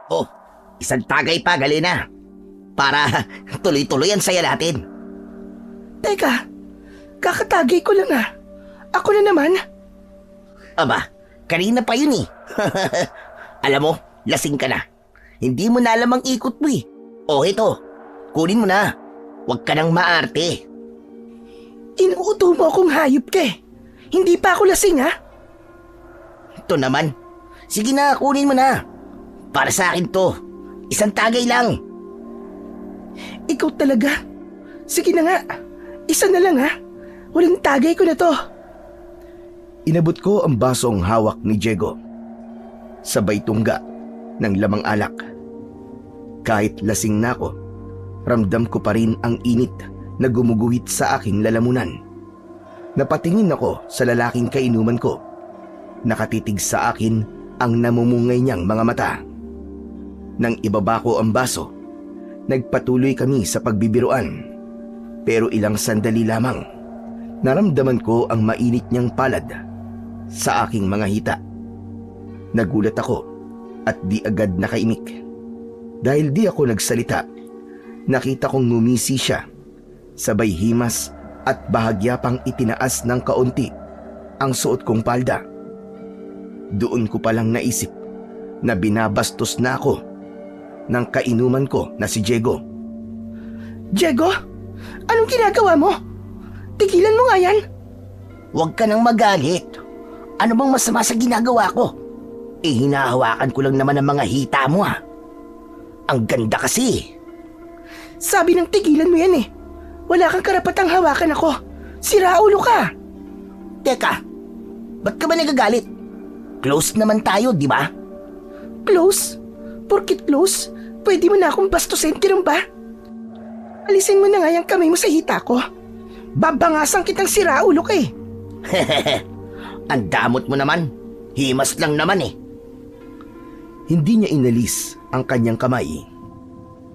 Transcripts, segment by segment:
Oh, isang tagay pa, Galina. Para tuloy-tuloy ang saya natin. Teka, kakatagay ko lang Ako na naman. Aba, kanina pa yun eh. Alam mo, lasing ka na. Hindi mo na alam ang ikot mo eh. Oh, ito. Kunin mo na. Huwag ka nang maarte. Inuuto mo akong hayop ka eh. Hindi pa ako lasing Ito naman. Sige na, kunin mo na. Para sa akin to. Isang tagay lang. Ikaw talaga. Sige na nga. Isa na lang Walang tagay ko na to. Inabot ko ang basong hawak ni Diego. Sabay tungga ng lamang alak. Kahit lasing na ako, ramdam ko pa rin ang init na gumuguhit sa aking lalamunan. Napatingin ako sa lalaking kainuman ko. Nakatitig sa akin ang namumungay niyang mga mata. Nang ibaba ko ang baso, nagpatuloy kami sa pagbibiruan. Pero ilang sandali lamang, naramdaman ko ang mainit niyang palad sa aking mga hita. Nagulat ako at di agad nakaimik. Dahil di ako nagsalita, nakita kong ngumisi siya. Sabay himas at bahagya pang itinaas ng kaunti ang suot kong palda. Doon ko palang naisip na binabastos na ako ng kainuman ko na si Diego. Diego, anong ginagawa mo? Tigilan mo nga yan. Huwag ka nang magalit. Ano bang masama sa ginagawa ko? Hinahawakan ko lang naman ang mga hita mo Ang ganda kasi. Sabi ng tigilan mo yan Wala kang karapatang hawakan ako. Sira ulo ka. Teka, ba't ka ba nagagalit? Close naman tayo, di ba? Close? Porkit close? Pwede mo na akong bastusin, tirong ba? Alisin mo na nga yung kamay mo sa hita ko. Babangasan kitang sira ulo ka Ang damot mo naman. Himas lang naman Hindi niya inalis ang kanyang kamay.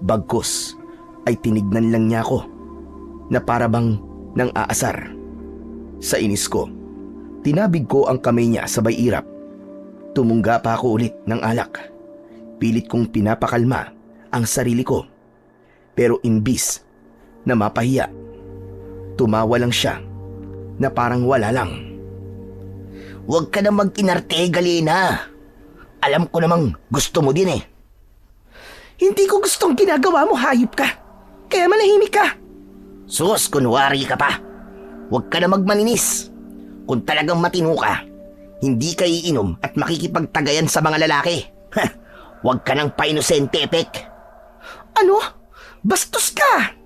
Bagkus ay tinignan lang niya ako na para bang nang aasar. Sa inis ko, tinabig ko ang kamay niya sabay irap. Tumungga pa ako ulit ng alak. Pilit kong pinapakalma ang sarili ko. Pero imbis na mapahiya, tumawa lang siya na parang wala lang. Huwag ka na mag-inarte, Galina. Alam ko namang gusto mo din Hindi ko gustong ginagawa mo, hayop ka. Kaya manahimik ka. Sus, kunwari ka pa. Huwag ka na magmaninis. Kung talagang matino ka, hindi ka iinom at makikipagtagayan sa mga lalaki. Huwag ka nang pa-inosente, Epek. Ano? Bastos ka!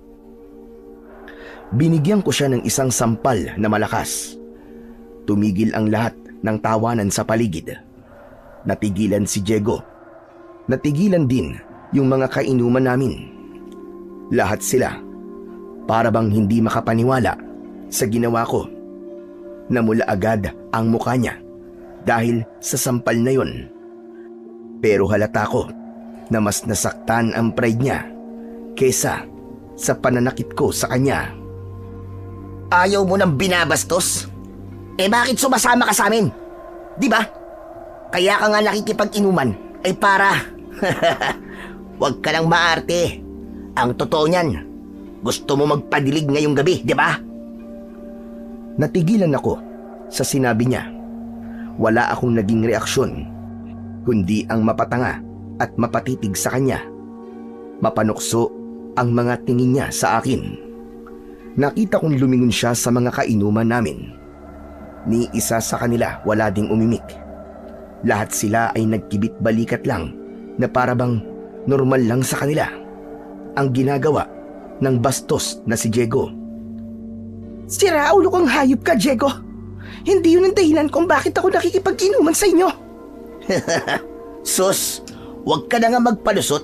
Binigyan ko siya ng isang sampal na malakas. Tumigil ang lahat ng tawanan sa paligid. Natigilan si Diego. Natigilan din yung mga kainuman namin. Lahat sila, para bang hindi makapaniwala sa ginawa ko. Namula agad ang mukha niya dahil sa sampal na yon. Pero halata ko na mas nasaktan ang pride niya kesa sa pananakit ko sa kanya. Ayaw mo nang binabastos? Bakit sumasama ka sa amin? Di ba? Kaya ka nga nakikipag-inuman ay para... Huwag ka nang maarte. Ang totoo niyan, gusto mo magpadilig ngayong gabi, di ba? Natigilan ako sa sinabi niya. Wala akong naging reaksyon, kundi ang mapatanga at mapatitig sa kanya. Mapanukso ang mga tingin niya sa akin. Nakita kong lumingon siya sa mga kainuman namin. Ni isa sa kanila wala ding umimik. Lahat sila ay nagkibit balikat lang na para bang normal lang sa kanila ang ginagawa ng bastos na si Diego. Sira ulo kang hayop ka, Diego. Hindi yun ang dahilan kung bakit ako nakikipag-inuman sa inyo. Sus, huwag ka na nga magpalusot.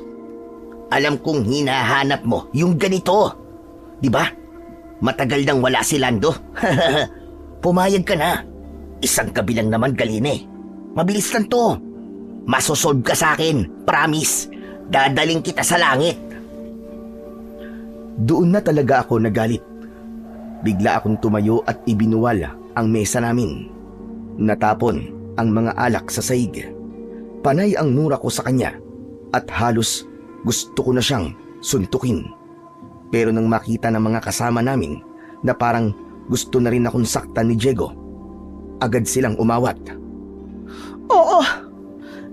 Alam kong hinahanap mo yung ganito. Di ba? Matagal nang wala si Lando. Pumayag ka na. Isang gabi lang naman, Galine. Mabilis lang to. Masosolve ka sa akin. Promise. Dadaling kita sa langit. Doon na talaga ako nagalit. Bigla akong tumayo at ibinuwal ang mesa namin. Natapon ang mga alak sa sahig. Panay ang mura ko sa kanya at halos gusto ko na siyang suntukin. Pero nang makita ng mga kasama namin na parang gusto na rin akong saktan ni Diego, agad silang umawat. Oo,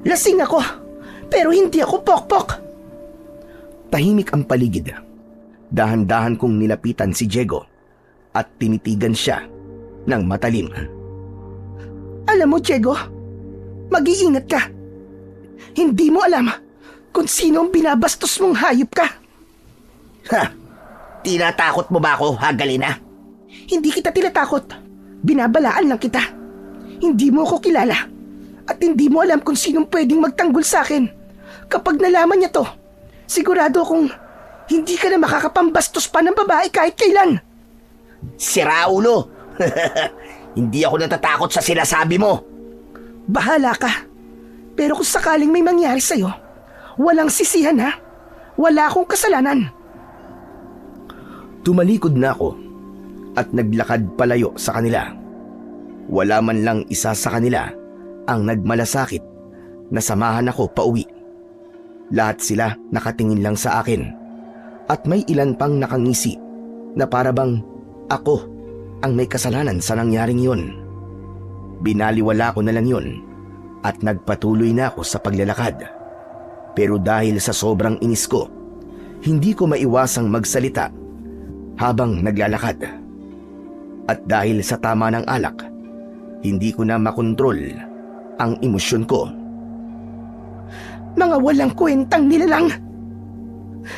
lasing ako, pero hindi ako pokpok. Tahimik ang paligid. Dahan-dahan kong nilapitan si Diego at tinitigan siya ng matalim. Alam mo, Diego, mag-iingat ka. Hindi mo alam kung sino ang binabastos mong hayop ka. Ha? Tinatakot mo ba ako, Hagalina? Hindi kita tinatakot. Binabalaan lang kita. Hindi mo ako kilala. At hindi mo alam kung sinong pwedeng magtanggol sa akin. Kapag nalaman niya to, sigurado akong hindi ka na makakapambastos pa ng babae kahit kailan. Sira ulo! Hindi ako natatakot sa sinasabi mo. Bahala ka. Pero kung sakaling may mangyari sa'yo, walang sisihan ha. Wala akong kasalanan. Tumalikod na ako at naglakad palayo sa kanila. Wala man lang isa sa kanila ang nagmalasakit na samahan ako pauwi. Lahat sila nakatingin lang sa akin at may ilan pang nakangisi na parabang ako ang may kasalanan sa nangyaring yun. Binaliwala ko na lang yun at nagpatuloy na ako sa paglalakad. Pero dahil sa sobrang inis ko, hindi ko maiwasang magsalita habang naglalakad. At dahil sa tama ng alak, hindi ko na makontrol ang emosyon ko. Mga walang kwentang nilalang.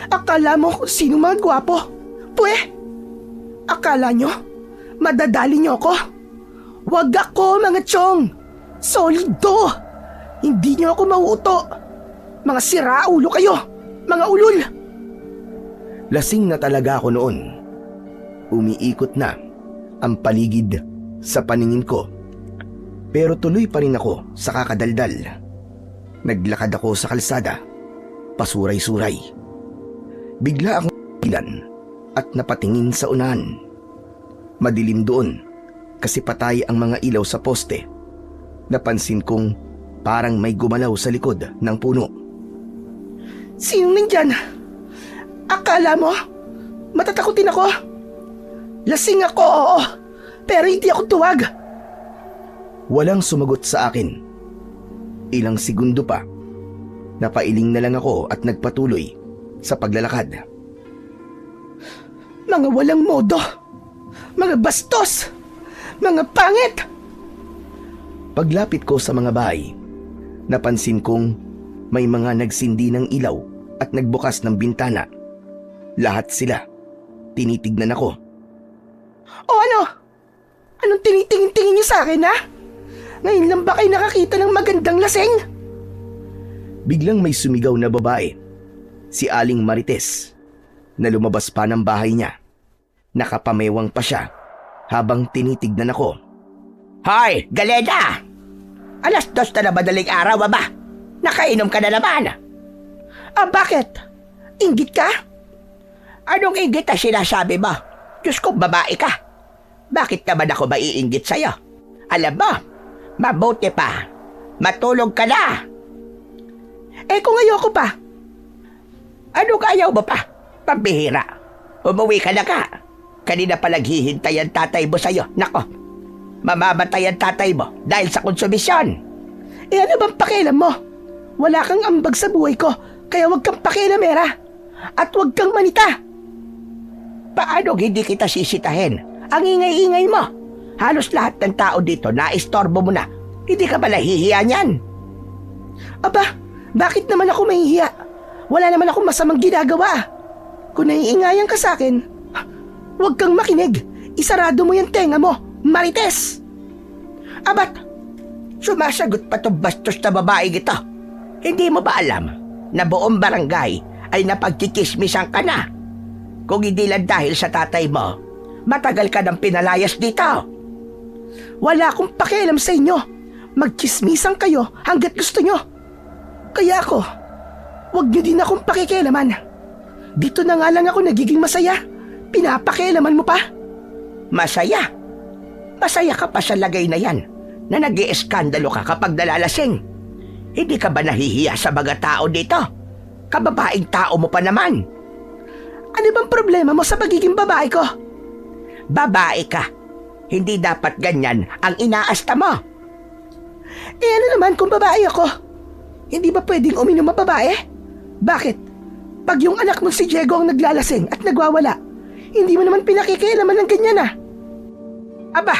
Akala mo kung sino mga gwapo? Pwe, akala nyo, madadali nyo ako? Wag ako, mga chong. Solido. Hindi nyo ako mauuto. Mga siraulo kayo, mga ulol. Lasing na talaga ako noon. Umiikot na ang paligid sa paningin ko. Pero tuloy pa rin ako sa kakadaldal. Naglakad ako sa kalsada, pasuray-suray. Bigla akong ilan at napatingin sa unahan. Madilim doon kasi patay ang mga ilaw sa poste. Napansin kong parang may gumalaw sa likod ng puno. Sino nandyan? Akala mo, matatakutin ako? Lasing ako, oo, pero hindi ako tuwag. Walang sumagot sa akin. Ilang segundo pa, napailing na lang ako at nagpatuloy sa paglalakad. Mga walang modo, mga bastos, mga pangit. Paglapit ko sa mga bahay, napansin kong may mga nagsindi ng ilaw at nagbukas ng bintana. Lahat sila tinitignan ako. O ano? Anong tinitingin-tingin niyo sa akin, ha? Ngayon lang ba kayo nakakita ng magandang laseng? Biglang may sumigaw na babae, si Aling Marites, na lumabas pa ng bahay niya. Nakapamewang pa siya habang tinitignan ako. Hoy, Galena! 2:00 na madaling araw, ba? Nakainom ka na naman. Ah, bakit? Inggit ka? Anong inggit ang sinasabi mo? Diyos ko, babae ka. Bakit naman ako maiinggit sa'yo? Alam mo, mabuti pa. Matulog ka na. Eh kung ayoko pa? Anong ayaw mo pa? Pambihira. Umuwi ka na ka. Kanina pa naghihintay ang tatay mo sa'yo. Nako, mamamatay ang tatay mo dahil sa konsumisyon. Eh ano bang pakialam mo? Wala kang ambag sa buhay ko, kaya wag kang pakialamera. At wag kang manita. Paano hindi kita sisitahin? Ang ingay-ingay mo. Halos lahat ng tao dito naistorbo mo na. Hindi ka ba nahihiya niyan? Aba, bakit naman ako mahihiya? Wala naman akong masamang ginagawa. Kung naiingayan ka sa akin, wag kang makinig. Isarado mo yung tenga mo, Marites. Abat, sumasagot pa tong bastos na babae ito. Hindi mo ba alam na buong barangay ay napagkikismisan ka na? Kung hindi lang dahil sa tatay mo, matagal ka nang pinalayas dito. Wala akong pakialam sa inyo. Magchismisan kayo hanggat gusto nyo. Kaya ako, wag nyo din akong pakikialaman. Dito na nga lang ako nagiging masaya. Pinapakialaman mo pa? Masaya? Masaya ka pa sa lagay na yan na nag-ieskandalo ka kapag nalalasing. Hindi ka ba nahihiya sa mga tao dito? Kababaeng tao mo pa naman. Ano bang problema mo sa pagiging babae ko? Babae ka. Hindi dapat ganyan ang inaasta mo. Eh ano naman kung babae ako? Hindi ba pwedeng uminom ang babae? Bakit? Pag yung anak mo si Diego ang naglalasing at nagwawala, hindi mo naman pinakikialaman ng ganyan ah. Aba,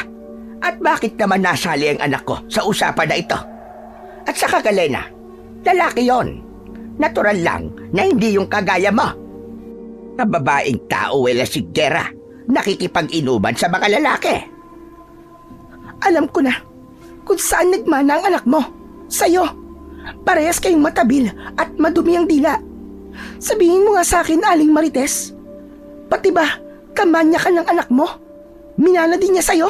at bakit naman nasali ang anak ko sa usapan na ito? At saka Galena, lalaki yon. Natural lang na hindi yung kagaya mo. Kababaeng tao wala si Gera, nakikipag-inuman sa mga lalaki. Alam ko na kung saan nagmana ang anak mo. Sa'yo. Parehas kayong matabil at madumi ang dila. Sabihin mo nga sa akin, Aling Marites. Pati ba, kamanya ka ng anak mo? Minana din niya sa'yo?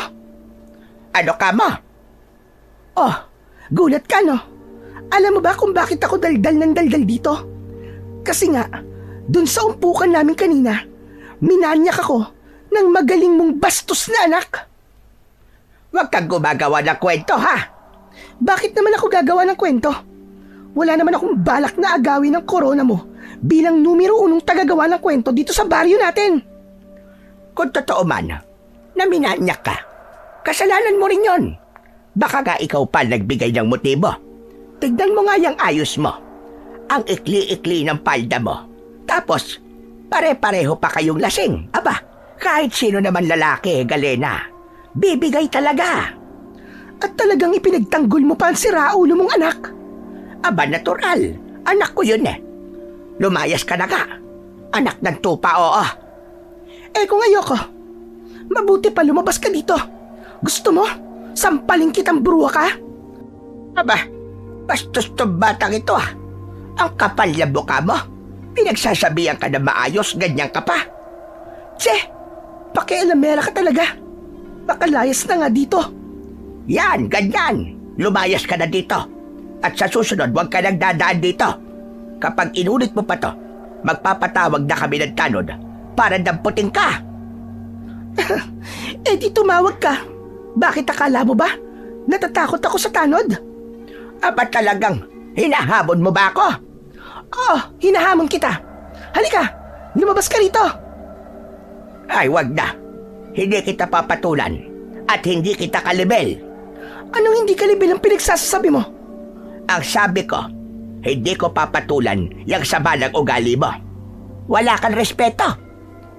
Ano ka mo? Oh, gulat ka no? Alam mo ba kung bakit ako daldal ng daldal dito? Kasi nga, dun sa umpukan namin kanina, minanyak ako ng magaling mong bastos na anak. Huwag kang gumagawa ng kwento ha. Bakit naman ako gagawa ng kwento? Wala naman akong balak na agawin ng korona mo bilang numero 1 tagagawa ng kwento dito sa baryo natin. Kung totoo man, na minanyak ka, kasalanan mo rin yon. Baka nga ikaw pa nagbigay ng motibo. Tignan mo nga yung ayos mo. Ang ikli-ikli ng palda mo. Tapos, pare-pareho pa kayong lasing. Aba, kahit sino naman lalaki, Galena, bibigay talaga. At talagang ipinagtanggol mo pa ang siraulo mong anak. Aba, natural. Anak ko yun eh. Lumayas ka na ka. Anak ng tupa, oo. Eh kung ayoko, mabuti pa lumabas ka dito. Gusto mo? Sampaling kitang bruwa ka? Aba, bastos to batang ito ah. Ang kapal na buka mo. Pinagsasabihan ka na maayos, ganyan ka pa. Tse, pakialamera ka talaga. Makalayas na nga dito. Yan, ganyan. Lumayas ka na dito. At sa susunod, huwag ka nang dadaan dito. Kapag inulit mo pa to, magpapatawag na kami ng tanod para damputin ka. Eh di tumawag ka. Bakit akala mo ba? Natatakot ako sa tanod? Aba talagang, hinahabon mo ba ako? Oo, hinahamon kita. Halika, lumabas ka rito. Ay, wag na. Hindi kita papatulan at hindi kita kalibel. Anong hindi kalibel ang pinagsasabi mo? Ang sabi ko, hindi ko papatulan yung sabalang ugali mo. Wala kang respeto.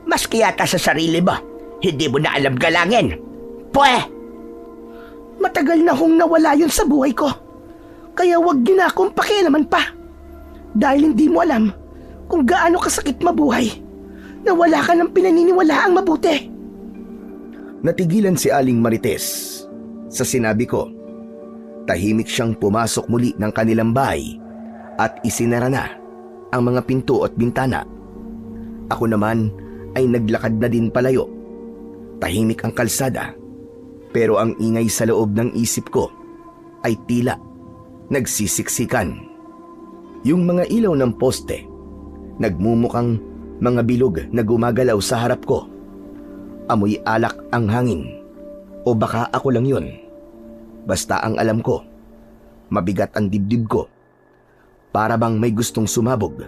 Maski yata sa sarili mo, hindi mo na alam galangin. Pwe! Matagal na hong nawala yun sa buhay ko. Kaya wag niyo na akong pakialaman pa. Dahil hindi mo alam kung gaano kasakit mabuhay na wala ka ng pinaniniwalaang mabuti. Natigilan si Aling Marites sa sinabi ko. Tahimik siyang pumasok muli ng kanilang bahay at isinara na ang mga pinto at bintana. Ako naman ay naglakad na din palayo. Tahimik ang kalsada, pero ang ingay sa loob ng isip ko ay tila nagsisiksikan. Yung mga ilaw ng poste, nagmumukang mga bilog na gumagalaw sa harap ko. Amoy alak ang hangin, o baka ako lang yun. Basta ang alam ko, mabigat ang dibdib ko. Para bang may gustong sumabog,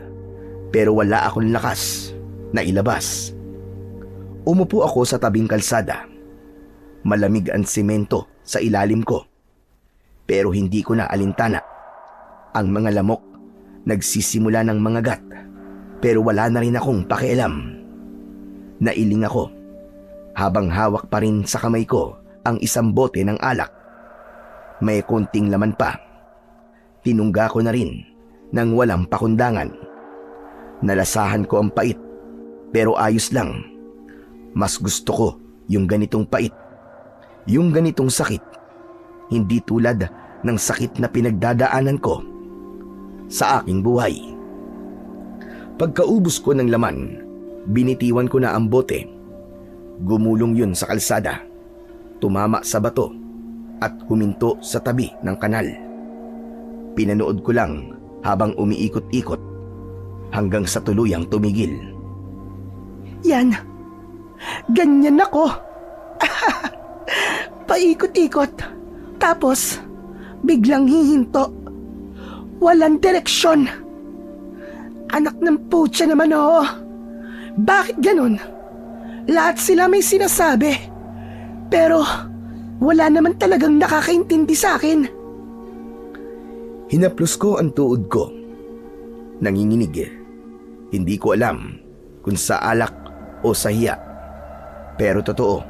pero wala akong lakas na ilabas. Umupo ako sa tabing kalsada. Malamig ang semento sa ilalim ko. Pero hindi ko na alintana. Ang mga lamok nagsisimula ng mga gat, pero wala na rin akong pakialam. Nailing ako habang hawak pa rin sa kamay ko ang isang bote ng alak. May konting laman pa. Tinungga ko na rin nang walang pakundangan. Nalasahan ko ang pait, pero ayos lang. Mas gusto ko yung ganitong pait. Yung ganitong sakit. Hindi tulad ng sakit na pinagdadaanan ko sa aking buhay. Pagkaubos ko ng laman, binitiwan ko na ang bote. Gumulong yun sa kalsada. Tumama sa bato at huminto sa tabi ng kanal. Pinanood ko lang habang umiikot-ikot hanggang sa tuluyang tumigil. Yan. Ganyan ako. Paikot-ikot. Tapos, biglang hihinto. Walang direksyon. Anak ng putya naman, oo. Bakit ganun? Lahat sila may sinasabi. Pero wala naman talagang nakakaintindi sa akin. Hinaplos ko ang tuod ko. Nanginginig. Hindi ko alam kung sa alak o sa hiya. Pero totoo,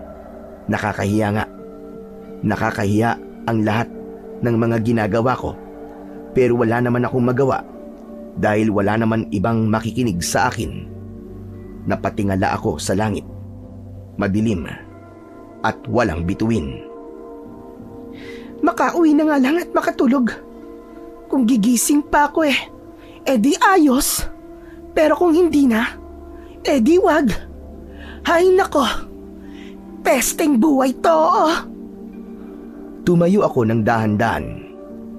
nakakahiya nga. Nakakahiya ang lahat ng mga ginagawa ko. Pero wala naman akong magawa dahil wala naman ibang makikinig sa akin. Napatingala ako sa langit. Madilim at walang bituin. Makauwi na nga lang at makatulog. Kung gigising pa ako di ayos. Pero kung hindi na, di wag. Hay nako, pesteng buhay to. Tumayo ako ng dahan-dahan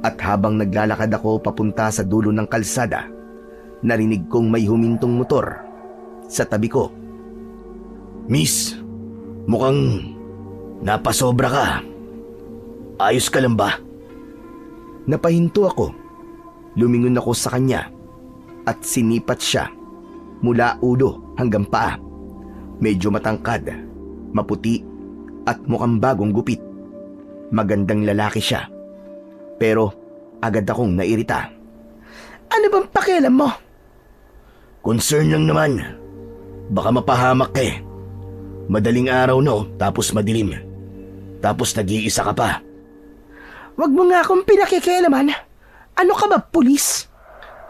at habang naglalakad ako papunta sa dulo ng kalsada, narinig kong may humintong motor sa tabi ko. Miss, mukhang napasobra ka. Ayos ka lang ba? Napahinto ako. Lumingon ako sa kanya at sinipat siya mula ulo hanggang paa. Medyo matangkad, maputi at mukhang bagong gupit. Magandang lalaki siya. Pero agad akong nairita. Ano bang pakialam mo? Concern lang naman. Baka mapahamak ka eh. Madaling araw no, tapos madilim. Tapos nag-iisa ka pa. Wag mo nga akong pinakikialaman. Ano ka ba, pulis?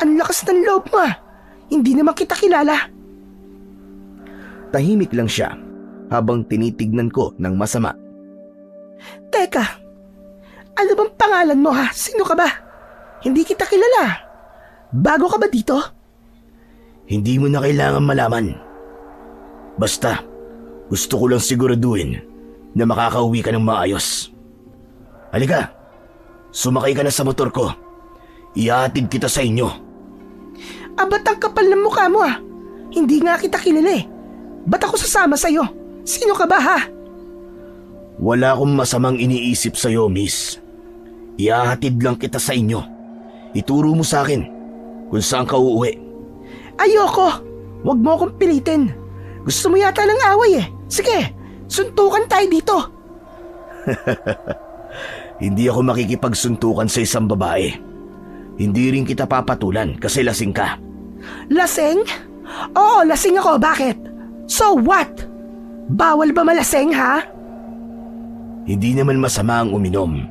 Ang lakas ng loob mo. Hindi naman kita kilala. Tahimik lang siya habang tinitignan ko ng masama. Teka, ano bang pangalan mo ha? Sino ka ba? Hindi kita kilala. Bago ka ba dito? Hindi mo na kailangan malaman. Basta, gusto ko lang siguraduhin na makakauwi ka ng maayos. Halika, sumakay ka na sa motor ko. Ihahatid kita sa inyo. Ba't ang kapal ng mukha mo ha? Hindi nga kita kilala eh. Ba't ako sasama sa'yo? Sino ka ba ha? Wala akong masamang iniisip sa'yo, miss. Ihahatid lang kita sa inyo. Ituro mo sa akin kung saan ka uuwi. Ayoko! Huwag mo akong pilitin. Gusto mo yata ng away eh. Sige, suntukan tayo dito. Hindi ako makikipagsuntukan sa isang babae. Hindi rin kita papatulan kasi lasing ka. Lasing? Oo, lasing ako. Bakit? So what? Bawal ba malasing ha? Hindi naman masama ang uminom.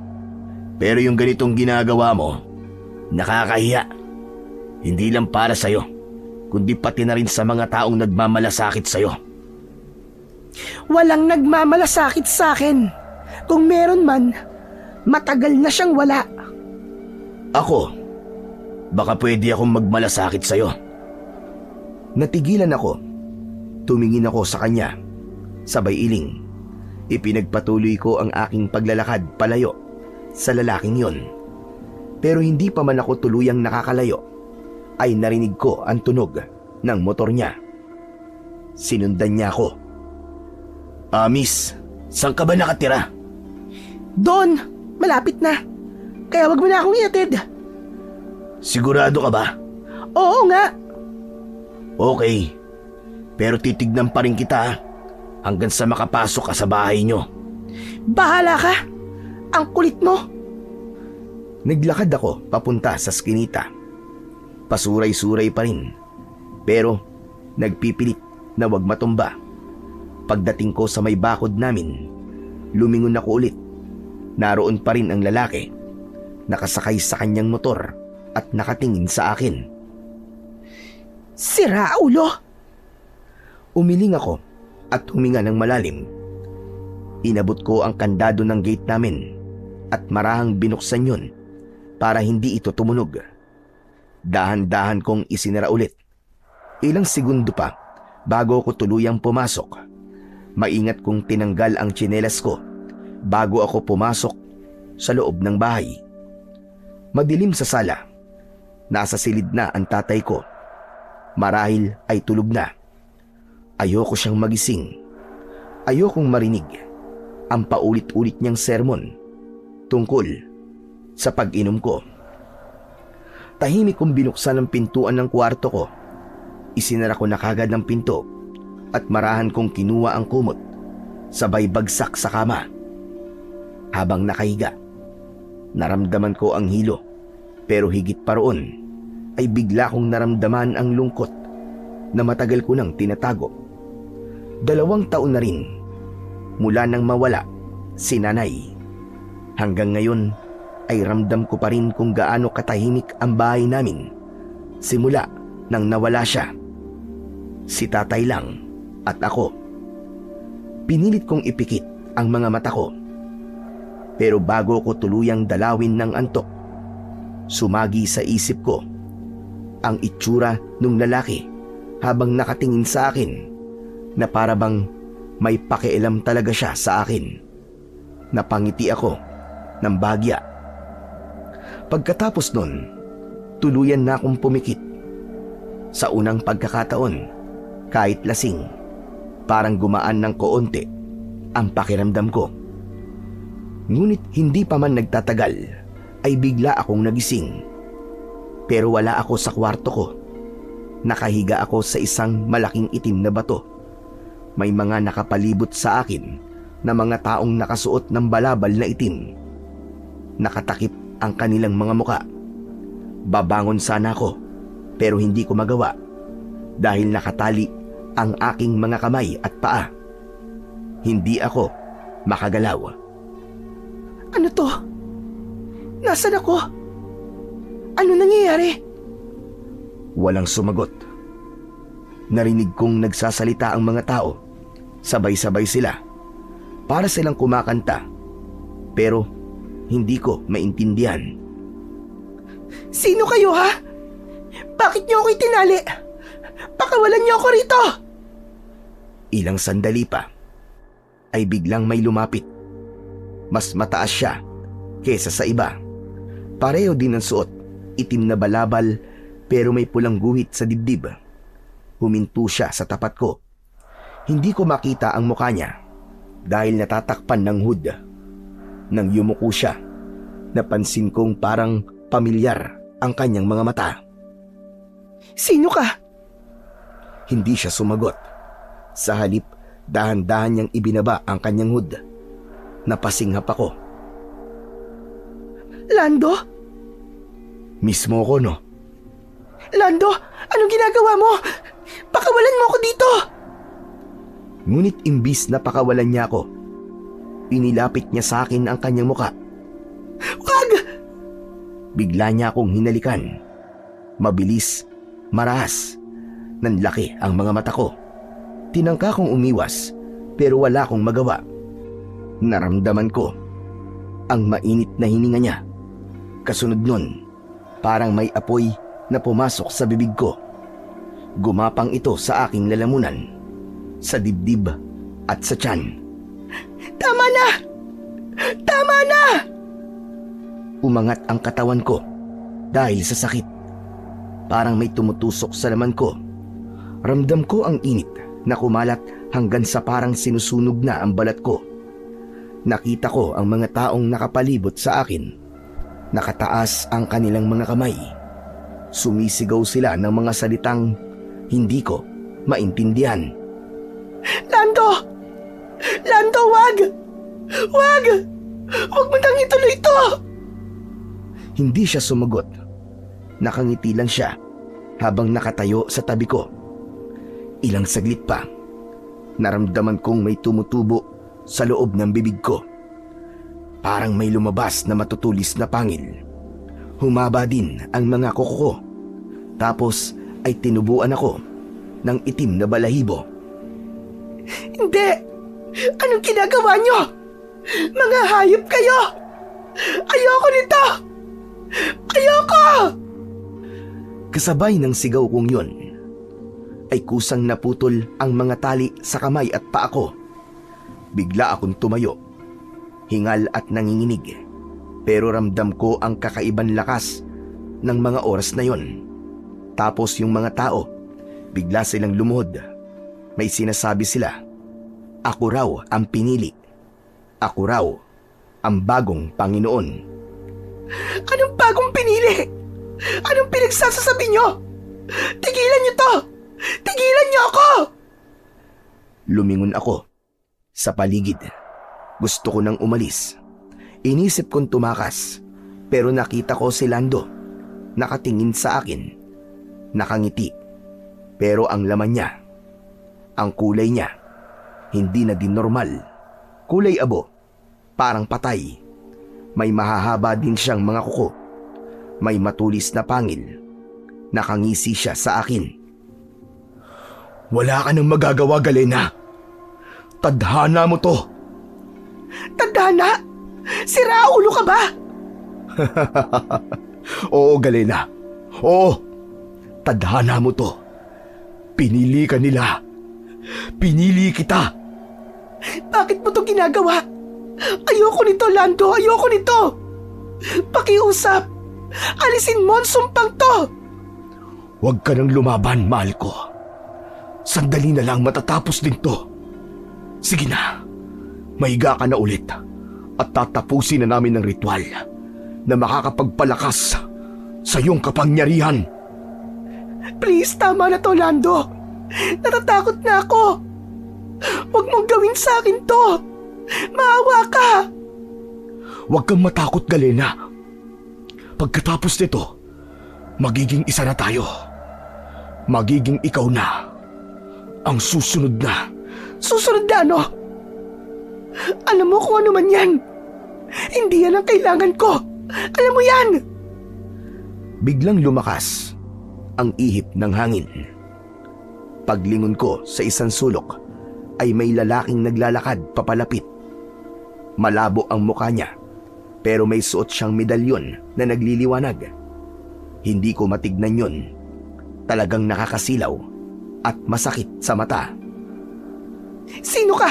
Pero yung ganitong ginagawa mo, nakakahiya. Hindi lang para sa'yo, kundi pati na rin sa mga taong nagmamalasakit sa'yo. Walang nagmamalasakit sa akin. Kung meron man, matagal na siyang wala. Ako, baka pwede akong magmalasakit sa'yo. Natigilan ako. Tumingin ako sa kanya. Sabay iling. Ipinagpatuloy ko ang aking paglalakad palayo sa lalaking yon. Pero hindi pa man ako tuluyang nakakalayo, ay narinig ko ang tunog ng motor niya. Sinundan niya ako. Miss, saan ka ba nakatira? Doon, malapit na. Kaya wag mo na akong iatid. Sigurado ka ba? Oo nga. Okay, pero titignan pa rin kita hanggang sa makapasok ka sa bahay nyo. Bahala ka. Ang kulit mo. Naglakad ako papunta sa skinita. Pasuray-suray pa rin. Pero nagpipilit na wag matumba. Pagdating ko sa may bakod namin, lumingon ako ulit. Naroon pa rin ang lalaki. Nakasakay sa kanyang motor at nakatingin sa akin. Sira ulo. Umiling ako at huminga ng malalim. Inabot ko ang kandado ng gate namin at marahang binuksan yun para hindi ito tumunog. Dahan-dahan kong isinara ulit. Ilang segundo pa bago ako tuluyang pumasok. Maingat kong tinanggal ang tsinelas ko bago ako pumasok sa loob ng bahay. Madilim sa sala. Nasa silid na ang tatay ko. Marahil ay tulog na. Ayoko siyang magising. Ayokong marinig ang paulit-ulit niyang sermon tungkol sa pag-inom ko. Tahimik kong binuksan ang pintuan ng kwarto ko Isinara ko na kagad ang pinto at marahan kong kinuha ang kumot, sabay bagsak sa kama. Habang nakahiga, naramdaman ko ang hilo, pero higit pa roon ay bigla kong naramdaman ang lungkot na matagal ko nang tinatago. 2 taon na rin mula nang mawala si nanay. Hanggang ngayon ay ramdam ko pa rin kung gaano katahimik ang bahay namin simula nang nawala siya. Si tatay lang at ako. Pinilit kong ipikit ang mga mata ko. Pero bago ko tuluyang dalawin ng antok, sumagi sa isip ko ang itsura ng lalaki habang nakatingin sa akin na para bang may pakialam talaga siya sa akin. Napangiti ako ng bahagya. Pagkatapos nun, tuluyan na akong pumikit. Sa unang pagkakataon, kahit lasing, parang gumaan ng koonti ang pakiramdam ko. Ngunit hindi pa man nagtatagal ay bigla akong nagising. Pero wala ako sa kwarto ko. Nakahiga ako sa isang malaking itim na bato. May mga nakapalibot sa akin na mga taong nakasuot ng balabal na itim. Nakatakip ang kanilang mga muka. Babangon sana ako pero hindi ko magawa dahil nakatali ang aking mga kamay at paa. Hindi ako makagalaw. Ano to? Nasaan ako? Ano nangyayari? Walang sumagot. Narinig kong nagsasalita ang mga tao. Sabay-sabay sila. Para silang kumakanta. Pero hindi ko maintindihan. Sino kayo, ha? Bakit niyo ako itinali? Pakawalan niyo ako rito! Ilang sandali pa ay biglang may lumapit. Mas mataas siya kesa sa iba. Pareho din ang suot, itim na balabal pero may pulang guhit sa dibdib. Huminto siya sa tapat ko. Hindi ko makita ang mukha niya dahil natatakpan ng hood. Nang yumuko siya, napansin kong parang pamilyar ang kanyang mga mata. Sino ka? Hindi siya sumagot. Sa halip, dahan-dahan niyang ibinaba ang kanyang hood. Napasinghap ako. Lando? Mismo ko, no? Lando, anong ginagawa mo? Pakawalan mo ako dito! Ngunit imbis na pakawalan niya ako, inilapit niya sa akin ang kanyang muka. Wag! Bigla niya akong hinalikan. Mabilis, marahas. Nanlaki ang mga mata ko. Tinangka kong umiwas pero wala akong magawa. Naramdaman ko ang mainit na hininga niya. Kasunod nun, parang may apoy na pumasok sa bibig ko. Gumapang ito sa aking lalamunan, sa dibdib at sa tiyan. Tama na! Tama na! Umangat ang katawan ko dahil sa sakit. Parang may tumutusok sa laman ko. Ramdam ko ang init na kumalat hanggang sa parang sinusunog na ang balat ko. Nakita ko ang mga taong nakapalibot sa akin. Nakataas ang kanilang mga kamay. Sumisigaw sila ng mga salitang hindi ko maintindihan. Lando! Lando, wag! Wag! Wag mo nang ituloy ito! Hindi siya sumagot. Nakangiti lang siya habang nakatayo sa tabi ko. Ilang saglit pa, naramdaman kong may tumutubo sa loob ng bibig ko. Parang may lumabas na matutulis na pangil. Humaba din ang mga kuko ko. Tapos ay tinubuan ako ng itim na balahibo. Hindi! Anong ginagawa niyo? Mga hayop kayo! Ayoko nito! Ayoko! Kasabay ng sigaw kong yun, ay kusang naputol ang mga tali sa kamay at paa ko. Bigla akong tumayo, hingal at nanginginig. Pero ramdam ko ang kakaibang lakas ng mga oras na yon. Tapos yung mga tao, bigla silang lumuhod. May sinasabi sila, ako raw ang pinili. Ako raw ang bagong Panginoon. Anong bagong pinili? Anong pinagsasasabi niyo? Tigilan niyo to! Pigilan niyo ako! Lumingon ako sa paligid. Gusto ko nang umalis. Inisip kong tumakas, pero nakita ko si Lando. Nakatingin sa akin. Nakangiti. Pero ang laman niya, ang kulay niya, hindi na din normal. Kulay abo, parang patay. May mahahaba din siyang mga kuko. May matulis na pangil. Nakangisi siya sa akin. Wala ka nang magagawa, Galena. Tadhana mo to. Tadhana? Sira ulo ka ba? Oo, Galena. Oo. Tadhana mo to. Pinili ka nila. Pinili kita. Bakit mo to ginagawa? Ayoko nito, Lando. Ayoko nito. Pakiusap. Alisin mo ang sumpang to. Huwag ka nang lumaban, mahal ko. Sandali na lang matatapos din to. Sige na. Mahiga ka na ulit. At tatapusin na namin ang ritual na makakapagpalakas sa iyong kapangyarihan. Please, tama na to, Lando. Natatakot na ako. Huwag mong gawin sa akin to. Maawa ka. Huwag kang matakot, Galena. Pagkatapos nito, magiging isa na tayo. Magiging ikaw na. Ang susunod na. Susunod na ano? Alam mo kung ano man yan. Hindi yan ang kailangan ko. Alam mo yan. Biglang lumakas ang ihip ng hangin. Paglingon ko sa isang sulok ay may lalaking naglalakad papalapit. Malabo ang mukha niya pero may suot siyang medalyon na nagliliwanag. Hindi ko matignan yun. Talagang nakakasilaw at masakit sa mata. Sino ka?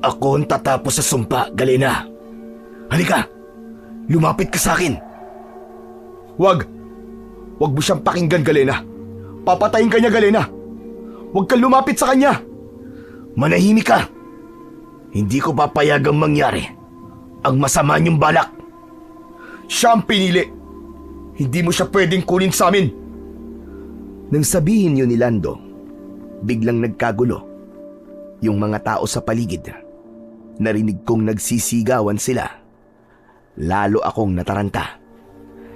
Ako ang tatapos sa sumpa, Galena. Halika, lumapit ka sa akin. Huwag mo siyang pakinggan, Galena. Papatayin ka niya, Galena. Huwag kang lumapit sa kanya. Manahimik ka. Hindi ko papayagang mangyari ang masama niyong balak. Siya ang pinili. Hindi mo siya pwedeng kunin sa amin. Nang sabihin yun ni Lando, biglang nagkagulo. Yung mga tao sa paligid, narinig kong nagsisigawan sila. Lalo akong nataranta.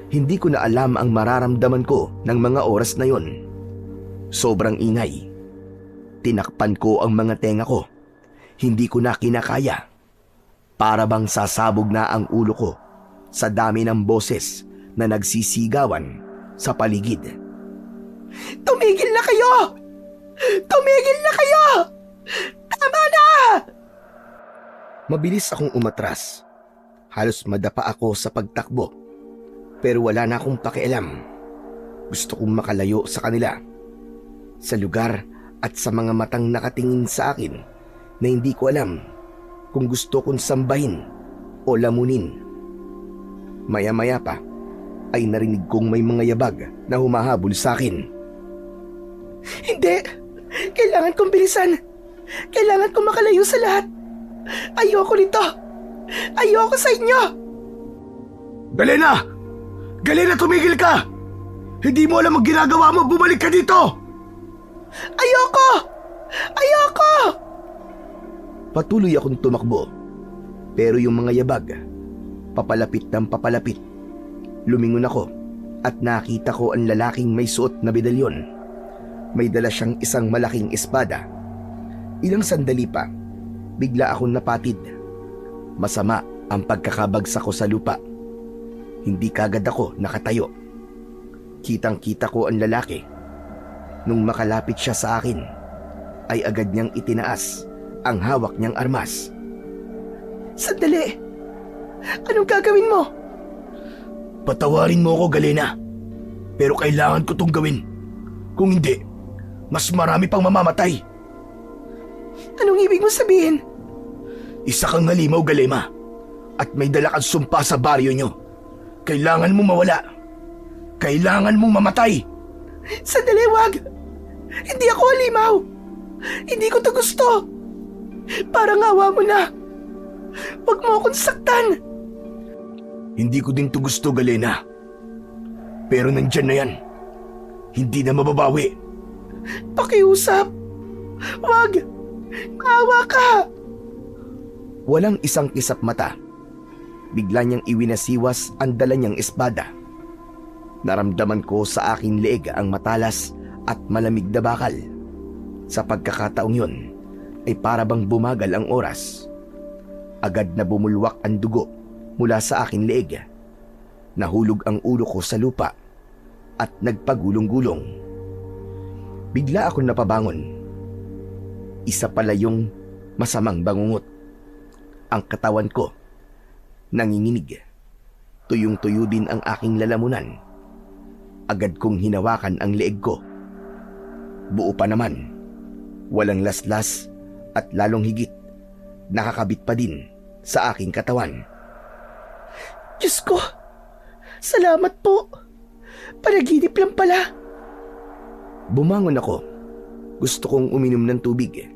Hindi ko na alam ang mararamdaman ko ng mga oras na yon. Sobrang ingay. Tinakpan ko ang mga tenga ko. Hindi ko na kinakaya. Para bang sasabog na ang ulo ko sa dami ng boses na nagsisigawan sa paligid. Tumigil na kayo! Tumigil na kayo! Tama na! Mabilis akong umatras. Halos madapa ako sa pagtakbo. Pero wala na akong pakialam. Gusto kong makalayo sa kanila. Sa lugar at sa mga matang nakatingin sa akin na hindi ko alam kung gusto kong sambahin o lamunin. Maya-maya pa ay narinig kong may mga yabag na humahabol sa akin. Hindi! Kailangan kong bilisan! Kailangan kong makalayo sa lahat! Ayoko nito! Ayoko sa inyo! Galena! Galena, tumigil ka! Hindi mo alam ang ginagawa mo! Bumalik ka dito! Ayoko! Ayoko! Patuloy akong tumakbo. Pero yung mga yabag, papalapit ng papalapit. Lumingon ako at nakita ko ang lalaking may suot na medalyon. May dala siyang isang malaking espada. Ilang sandali pa, bigla akong napatid. Masama ang pagkakabagsak ko sa lupa. Hindi kagad ako nakatayo. Kitang-kita ko ang lalaki. Nung makalapit siya sa akin, ay agad niyang itinaas ang hawak niyang armas. Sandali! Anong gagawin mo? Patawarin mo ako, Galena. Pero kailangan ko tong gawin. Kung hindi, mas marami pang mamamatay. Anong ibig mo sabihin? Isa kang halimaw, Galema. At may dala kang sumpa sa baryo nyo. Kailangan mo mawala. Kailangan mong mamatay. Sandali, wag! Hindi ako halimaw! Hindi ko to gusto! Parang awa mo na! Wag mo akong saktan! Hindi ko din to gusto, Galena. Pero nandyan na yan. Hindi na mababawi. Pakiusap! Wag! Awa ka! Walang isang kisap mata. Bigla niyang iwinasiwas ang dala niyang espada. Naramdaman ko sa aking leeg ang matalas at malamig na bakal. Sa pagkakataong yun ay para bang bumagal ang oras. Agad na bumulwak ang dugo mula sa aking leeg. Nahulog ang ulo ko sa lupa at nagpagulong-gulong. Bigla akong napabangon. Isa pala yung masamang bangungot. Ang katawan ko nanginginig. Tuyong-tuyo din ang aking lalamunan. Agad kong hinawakan ang leeg ko. Buo pa naman. Walang laslas at lalong higit. Nakakabit pa din sa aking katawan. Diyos ko! Salamat po! Panaginip lang pala. Bumangon ako. Gusto kong uminom ng tubig.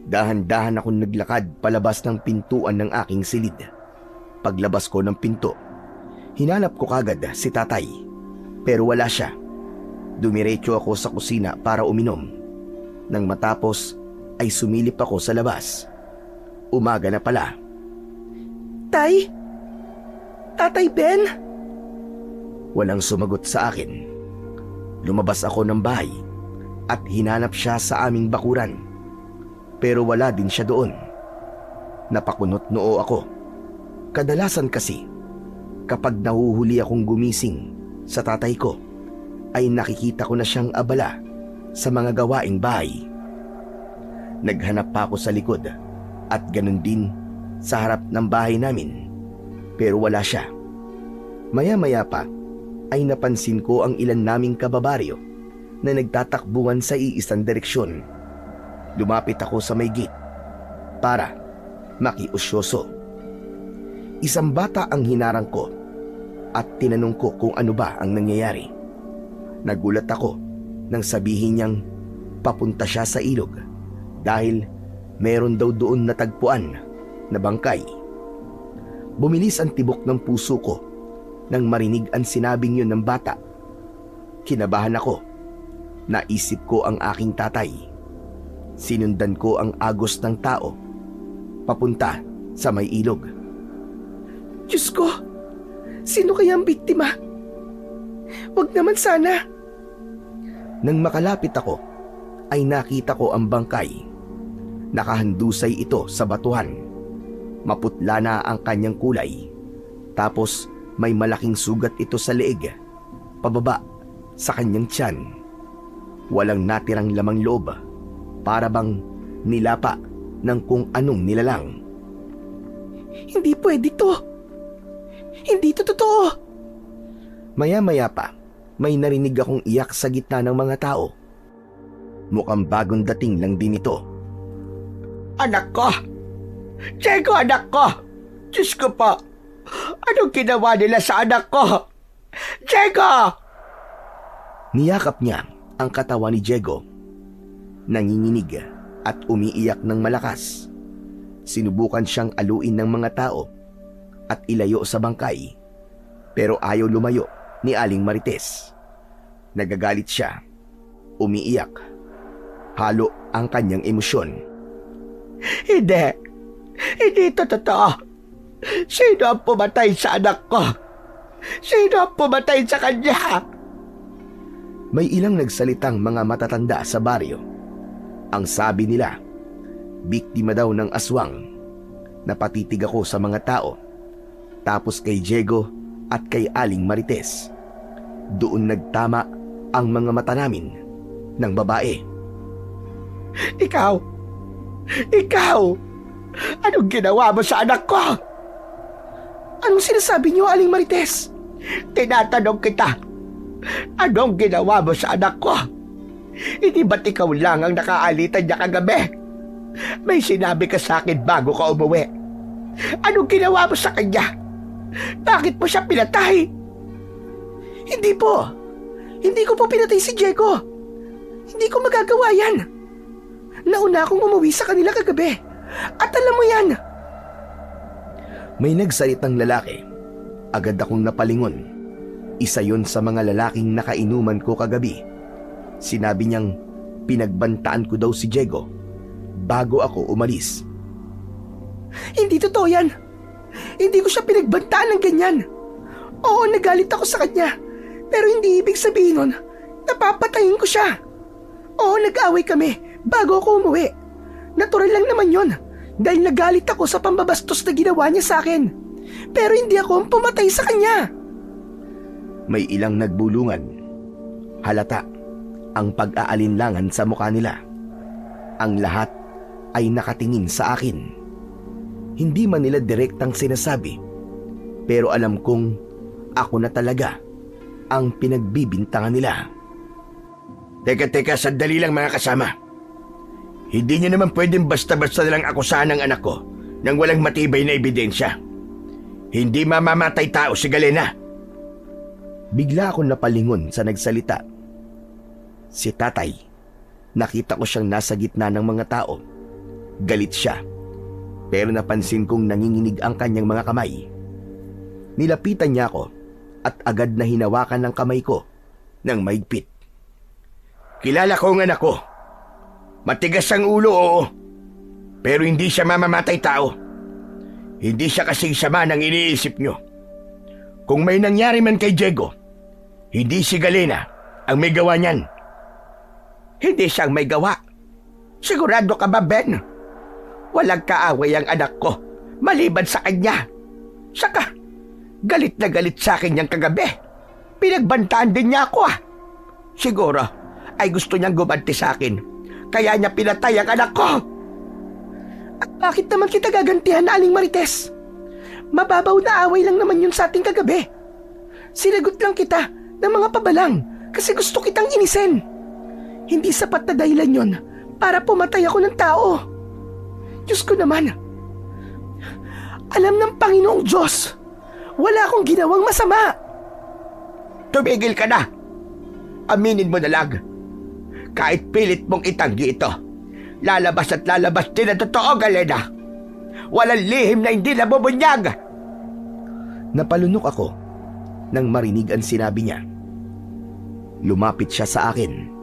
Dahan-dahan akong naglakad palabas ng pintuan ng aking silid. Paglabas ko ng pinto, hinanap ko kagad si tatay. Pero wala siya. Dumiretso ako sa kusina para uminom. Nang matapos ay sumilip ako sa labas. Umaga na pala. Tay? Tatay Ben? Walang sumagot sa akin. Lumabas ako ng bahay at hinanap siya sa aming bakuran. Pero wala din siya doon. Napakunot noo ako. Kadalasan kasi, kapag nahuhuli akong gumising sa tatay ko, ay nakikita ko na siyang abala sa mga gawaing bahay. Naghanap pa ako sa likod at ganun din sa harap ng bahay namin. Pero wala siya. Maya-maya pa ay napansin ko ang ilan naming kababaryo na nagtatakbuhan sa iisang direksyon. Lumapit ako sa may gate para makiusyoso. Isang bata ang hinarang ko at tinanong ko kung ano ba ang nangyayari. Nagulat ako nang sabihin niyang papunta siya sa ilog dahil meron daw doon natagpuan na bangkay. Bumilis ang tibok ng puso ko nang marinig ang sinabing yun ng bata. Kinabahan ako. Naisip ko ang aking tatay. Sinundan ko ang agos ng tao papunta sa may ilog. Diyos ko! Sino kaya ang biktima? Wag naman sana. Nang makalapit ako, ay nakita ko ang bangkay. Nakahandusay ito sa batuhan. Maputla na ang kanyang kulay. Tapos may malaking sugat ito sa leeg, pababa sa kanyang tiyan. Walang natirang lamang loob, para bang nilapa ng kung anong nilalang. Hindi pwede to. Hindi to totoo. Maya-maya pa, may narinig akong iyak sa gitna ng mga tao. Mukhang bagong dating lang din ito. Anak ko! Diego, anak ko! Diyos ko po! Anong ginawa nila sa anak ko? Diego! Niyakap niya ang katawan ni Diego. Nanginginig at umiiyak ng malakas. Sinubukan siyang aluin ng mga tao at ilayo sa bangkay. Pero ayaw lumayo ni Aling Marites. Nagagalit siya. Umiiyak. Halo ang kanyang emosyon. Hindi! Hindi ito totoo! Sino ang pumatay sa anak ko? Sino ang pumatay sa kanya? May ilang nagsalitang mga matatanda sa baryo. Ang sabi nila, biktima daw ng aswang. Napatitig ako sa mga tao. Tapos kay Diego at kay Aling Marites. Doon nagtama ang mga mata namin ng babae. Ikaw! Ikaw! Anong ginawa mo sa anak ko? Anong sinasabi niyo, Aling Marites? Tinatanong kita, anong ginawa mo sa anak ko? Hindi ba't ikaw lang ang nakaalitan niya kagabi? May sinabi ka sa akin bago ka umuwi. Anong ginawa mo sa kanya? Bakit mo siya pinatay? Hindi po. Hindi ko po pinatay si Diego. Hindi ko magagawa yan. Nauna akong umuwi sa kanila kagabi. At alam mo yan. May nagsalitang lalaki. Agad akong napalingon. Isa yon sa mga lalaking nakainuman ko kagabi. Sinabi niyang pinagbantaan ko daw si Diego bago ako umalis. Hindi totoo yan. Hindi ko siya pinagbantaan ng ganyan. Oo, nagalit ako sa kanya. Pero hindi ibig sabihin nun, napapatayin ko siya. Oo, nag-away kami bago ako umuwi. Natural lang naman yon dahil nagalit ako sa pambabastos na ginawa niya sa akin. Pero hindi ako ang pumatay sa kanya. May ilang nagbulungan. Halata ang pag-aalinlangan sa mukha nila. Ang lahat ay nakatingin sa akin. Hindi man nila direktang sinasabi, pero alam kong ako na talaga ang pinagbibintangan nila. Teka, sandali lang mga kasama. Hindi niyo naman pwedeng basta-basta lang akusahan ng anak ko nang walang matibay na ebidensya. Hindi mamamatay tao si Galena. Bigla akong napalingon sa nagsalita. Si tatay, nakita ko siyang nasa gitna ng mga tao. Galit siya, pero napansin kong nanginginig ang kanyang mga kamay. Nilapitan niya ako at agad na hinawakan ng kamay ko ng maigpit. Kilala ko ang anak ko. Matigas ang ulo, oo. Pero hindi siya mamamatay tao. Hindi siya kasing sama ng iniisip nyo. Kung may nangyari man kay Diego, hindi si Galena ang may gawa niyan. Hindi siyang may gawa. Sigurado ka ba, Ben? Walang kaaway ang anak ko, maliban sa kanya. Saka, galit na galit sa akin niyang kagabi. Pinagbantaan din niya ako, ah. Siguro, ay gusto niyang gumanti sa akin. Kaya niya pinatay ang anak ko. At bakit naman kita gagantihan, Aling Marites? Mababaw na away lang naman yun sa ating kagabi. Sinagot lang kita ng mga pabalang kasi gusto kitang inisin. Hindi sapat na dahilan yun para pumatay ako ng tao. Diyos ko naman. Alam ng Panginoong Diyos, wala akong ginawang masama. Tumigil ka na. Aminin mo na lang. Kahit pilit mong itanggi ito, lalabas at lalabas din ang totoo, Galena. Walang lihim na hindi nabubunyag. Napalunok ako nang marinig ang sinabi niya. Lumapit siya sa akin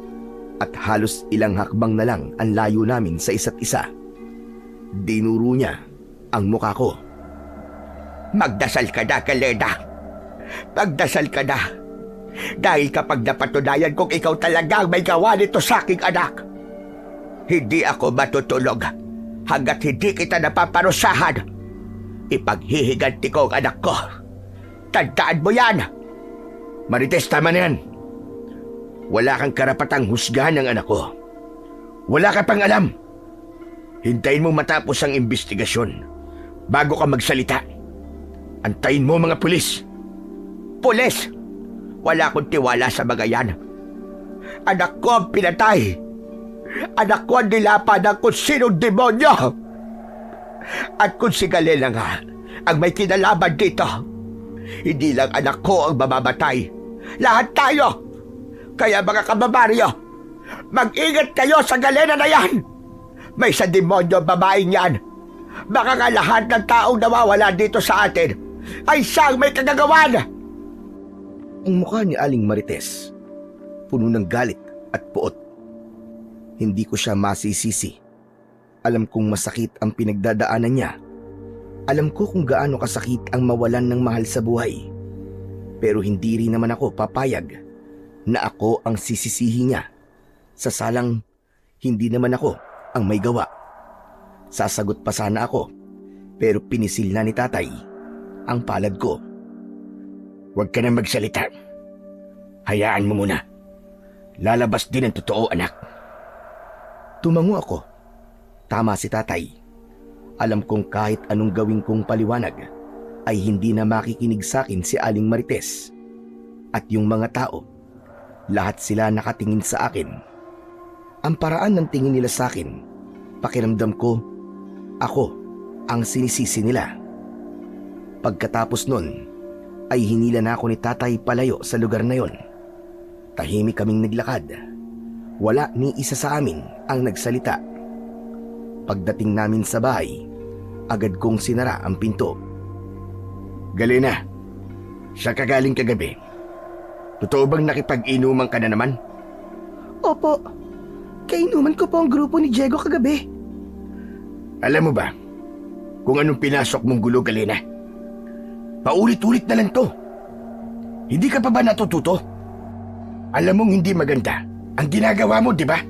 at halos ilang hakbang na lang ang layo namin sa isa't isa. Dinuro niya ang mukha ko. Magdasal ka na, Galena. Magdasal ka na. Dahil kapag napatunayan kong ikaw talaga ang may gawa nito sa aking anak, hindi ako matutulog hanggat hindi kita napaparusahan. Ipaghihiganti ko ang anak ko. Tandaan mo yan. Marites, tama na yan. Wala kang karapatang husgahan ng anak ko. Wala ka pang alam. Hintayin mo matapos ang investigasyon bago ka magsalita. Antayin mo mga pulis. Pulis! Wala akong tiwala sa mga yan. Anak ko ang pinatay. Anak ko ang nilapan ng kung sinong demonyo. At kung si Galena nga ang may kinalaman dito, hindi lang anak ko ang mamamatay. Lahat tayo. Kaya mga kababaryo, mag-ingat kayo sa Galena na yan. May sa demonyo babaeng yan. Baka nga lahat ng taong nawawala dito sa atin ay siyang may kagagawan. Ang mukha ni Aling Marites, puno ng galit at puot. Hindi ko siya masisisi. Alam kong masakit ang pinagdadaanan niya. Alam ko kung gaano kasakit ang mawalan ng mahal sa buhay. Pero hindi rin naman ako papayag na ako ang sisisihin niya. Sa salang, hindi naman ako ang may gawa. Sasagot pa sana ako, pero pinisil na ni tatay ang palad ko. Huwag ka na magsalita. Hayaan mo muna. Lalabas din ang totoo, anak. Tumango ako. Tama si tatay. Alam kong kahit anong gawin kong paliwanag, ay hindi na makikinig sa akin si Aling Marites. At yung mga tao, lahat sila nakatingin sa akin. Ang paraan ng tingin nila sa akin, pakiramdam ko, ako ang sinisisi nila. Pagkatapos nun, ay hinila na ako ni tatay palayo sa lugar na yon. Tahimik kaming naglakad. Wala ni isa sa amin ang nagsalita. Pagdating namin sa bahay, agad kong sinara ang pinto. Galena, siya kagaling kagabi. Totoo bang nakipag-inuman ka na naman? Opo, Kainuman ko po ang grupo ni Diego kagabi. Alam mo ba kung anong pinasok mong gulo, Galena? Paulit-ulit na lang to. Hindi ka pa ba natututo? Alam mong hindi maganda ang ginagawa mo, di ba?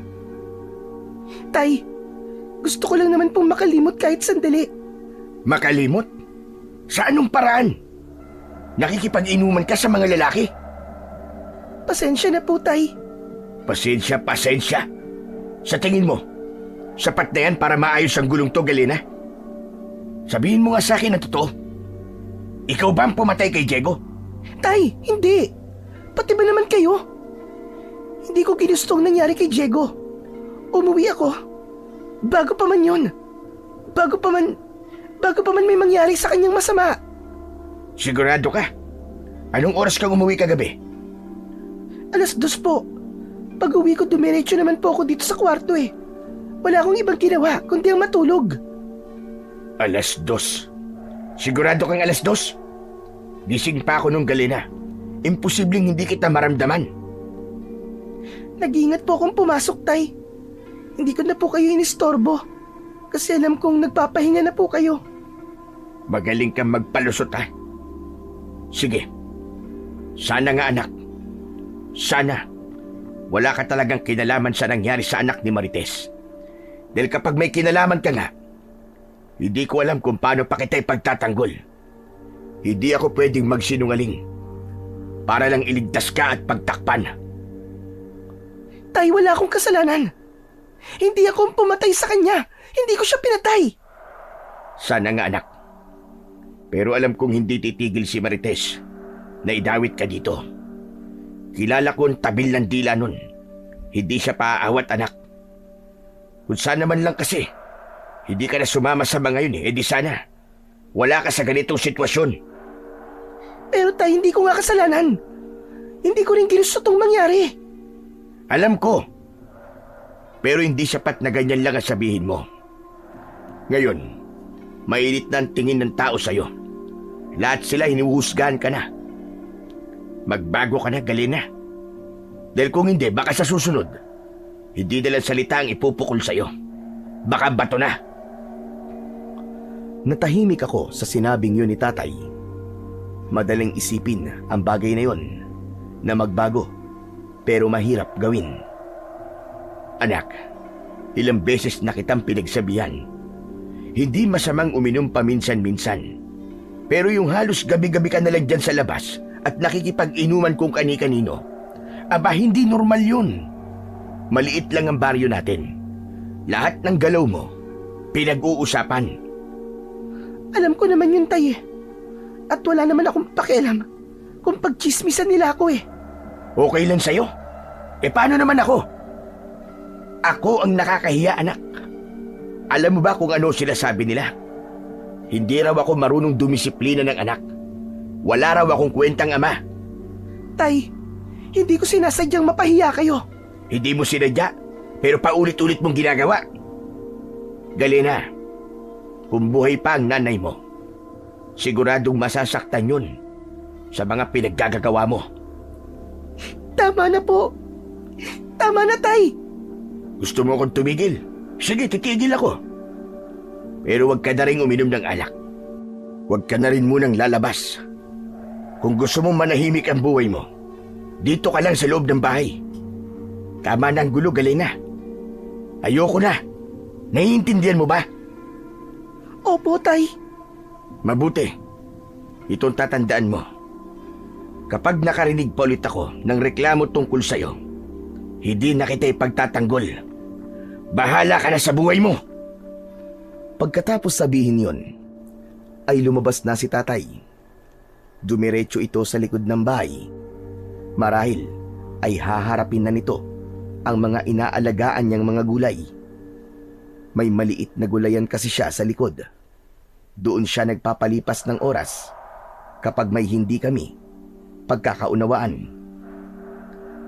Tay, gusto ko lang naman pong makalimot kahit sandali. Makalimot? Sa anong paraan? Nakikipag-inuman ka sa mga lalaki? Pasensya na po, Tay. Pasensya. Sa tingin mo, sapat na yan para maayos ang gulong to, Galena? Sabihin mo nga sa akin ang totoo. Ikaw ba ang pumatay kay Diego? Tay, hindi. Pati ba naman kayo? Hindi ko ginusto ang nangyari kay Diego. Umuwi ako. Bago pa man yun. Bago pa man may mangyari sa kanyang masama. Sigurado ka? Anong oras kang umuwi kagabi? 2:00 po. Pag-uwi ko, dumiretso naman po ako dito sa kwarto eh. Wala akong ibang ginawa kundi ang matulog. 2:00? Sigurado kang 2:00? Gising pa ako nung, Galena. Imposibleng hindi kita maramdaman. Nag-iingat po akong pumasok, Tay. Hindi ko na po kayo inistorbo. Kasi alam kong nagpapahinga na po kayo. Magaling kang magpalusot, ha? Sige. Sana nga, anak. Sana wala ka talagang kinalaman sa nangyari sa anak ni Marites. Dahil kapag may kinalaman ka nga, hindi ko alam kung paano pa kita ipagtatanggol. Hindi ako pwedeng magsinungaling para lang iligtas ka at pagtakpan. Tay, wala akong kasalanan. Hindi ako ang pumatay sa kanya. Hindi ko siya pinatay. Sana nga, anak. Pero alam kong hindi titigil si Marites na idawit ka dito. Kilala ko ang tabil ng dila nun. Hindi siya paaawat, anak. Kung sana man lang kasi, hindi ka na sumama sa mga yun, di sana wala ka sa ganitong sitwasyon. Pero Tay, hindi ko nga kasalanan. Hindi ko rin ginusto itong mangyari. Alam ko. Pero hindi sapat na ganyan lang ang sabihin mo. Ngayon, mainit na ang tingin ng tao sa'yo. Lahat sila hinuhusgahan ka na. Magbago ka na, Galena. Dahil kung hindi, baka sa susunod, hindi na lang salita ang ipupukol sa'yo. Baka bato na. Natahimik ako sa sinabing yun ni tatay. Madaling isipin ang bagay na yun na magbago pero mahirap gawin. Anak, ilang beses na kitang pinagsabihan. Hindi masamang uminom paminsan-minsan. Pero yung halos gabi-gabi ka na lang dyan sa labas at nakikipag-inuman kung kani-kanino, aba hindi normal yun. Maliit lang ang baryo natin. Lahat ng galaw mo, pinag-uusapan. Alam ko naman yun, Tay. At wala naman akong pakialam kung pagchismisan nila ako eh. Okay lang sa'yo? Paano naman ako? Ako ang nakakahiya, anak. Alam mo ba kung ano sila sabi nila? Hindi raw ako marunong dumisiplina ng anak. Wala raw akong kwentang ama. Tay, hindi ko sinasadyang mapahiya kayo. Hindi mo sinadya, pero paulit-ulit mong ginagawa. Galena, kung buhay pa ang nanay mo, siguradong masasaktan yun sa mga pinaggagawa mo. Tama na po. Tama na, Tay. Gusto mo akong tumigil? Sige, titigil ako. Pero huwag ka na rin uminom ng alak. Huwag ka na rin munang lalabas. Kung gusto mong manahimik ang buhay mo, dito ka lang sa loob ng bahay. Tama na ang gulo, Galena. Ayoko na. Naiintindihan mo ba? Opo, Tay. Mabuti. Itong tatandaan mo. Kapag nakarinig pa ulit ako ng reklamo tungkol sa'yo, hindi na kita ipagtatanggol. Bahala ka na sa buhay mo. Pagkatapos sabihin yon, ay lumabas na si tatay. Dumiretso ito sa likod ng bahay. Marahil ay haharapin na nito ang mga inaalagaan niyang mga gulay. May maliit na gulayan kasi siya sa likod. Doon siya nagpapalipas ng oras kapag may hindi kami pagkakaunawaan.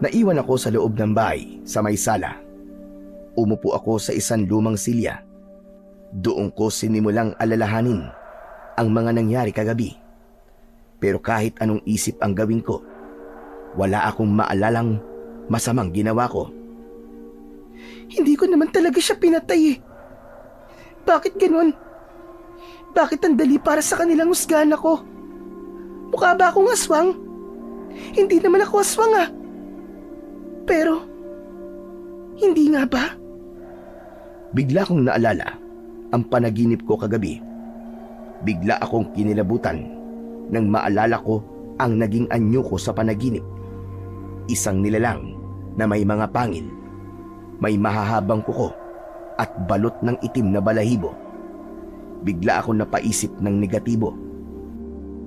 Naiwan ako sa loob ng bahay sa may sala. Umupo ako sa isang lumang silya. Doon ko sinimulang alalahanin ang mga nangyari kagabi. Pero kahit anong isip ang gawin ko, wala akong maalalang masamang ginawa ko. Hindi ko naman talaga siya pinatay eh. Bakit ganun? Bakit ang dali para sa kanilang husgahan ako? Mukha ba akong aswang? Hindi naman ako aswang ah. Pero, hindi nga ba? Bigla kong naalala ang panaginip ko kagabi. Bigla akong kinilabutan nang maalala ko ang naging anyo ko sa panaginip. Isang nilalang na may mga pangil, may mahahabang kuko at balot ng itim na balahibo. Bigla ako napaisip ng negatibo.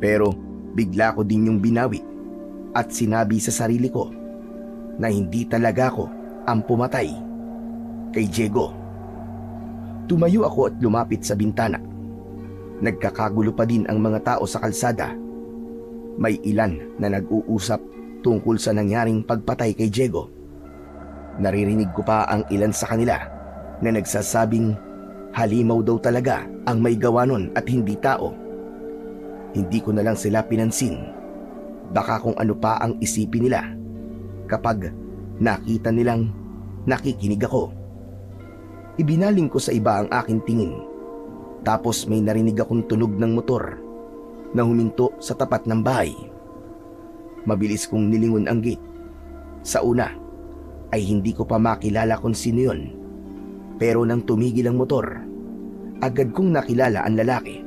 Pero bigla ko din yung binawi at sinabi sa sarili ko na hindi talaga ako ang pumatay kay Diego. Tumayo ako at lumapit sa bintana. Nagkakagulo pa din ang mga tao sa kalsada. May ilan na nag-uusap tungkol sa nangyaring pagpatay kay Diego. Naririnig ko pa ang ilan sa kanila na nagsasabing halimaw daw talaga ang may gawa nun at hindi tao. Hindi ko na lang sila pinansin. Baka kung ano pa ang isipin nila kapag nakita nilang nakikinig ako. Ibinaling ko sa iba ang aking tingin. Tapos may narinig akong tunog ng motor na huminto sa tapat ng bahay. Mabilis kong nilingon ang gate. Sa una ay hindi ko pa makilala kung sino yun. Pero nang tumigil ang motor, agad kong nakilala ang lalaki.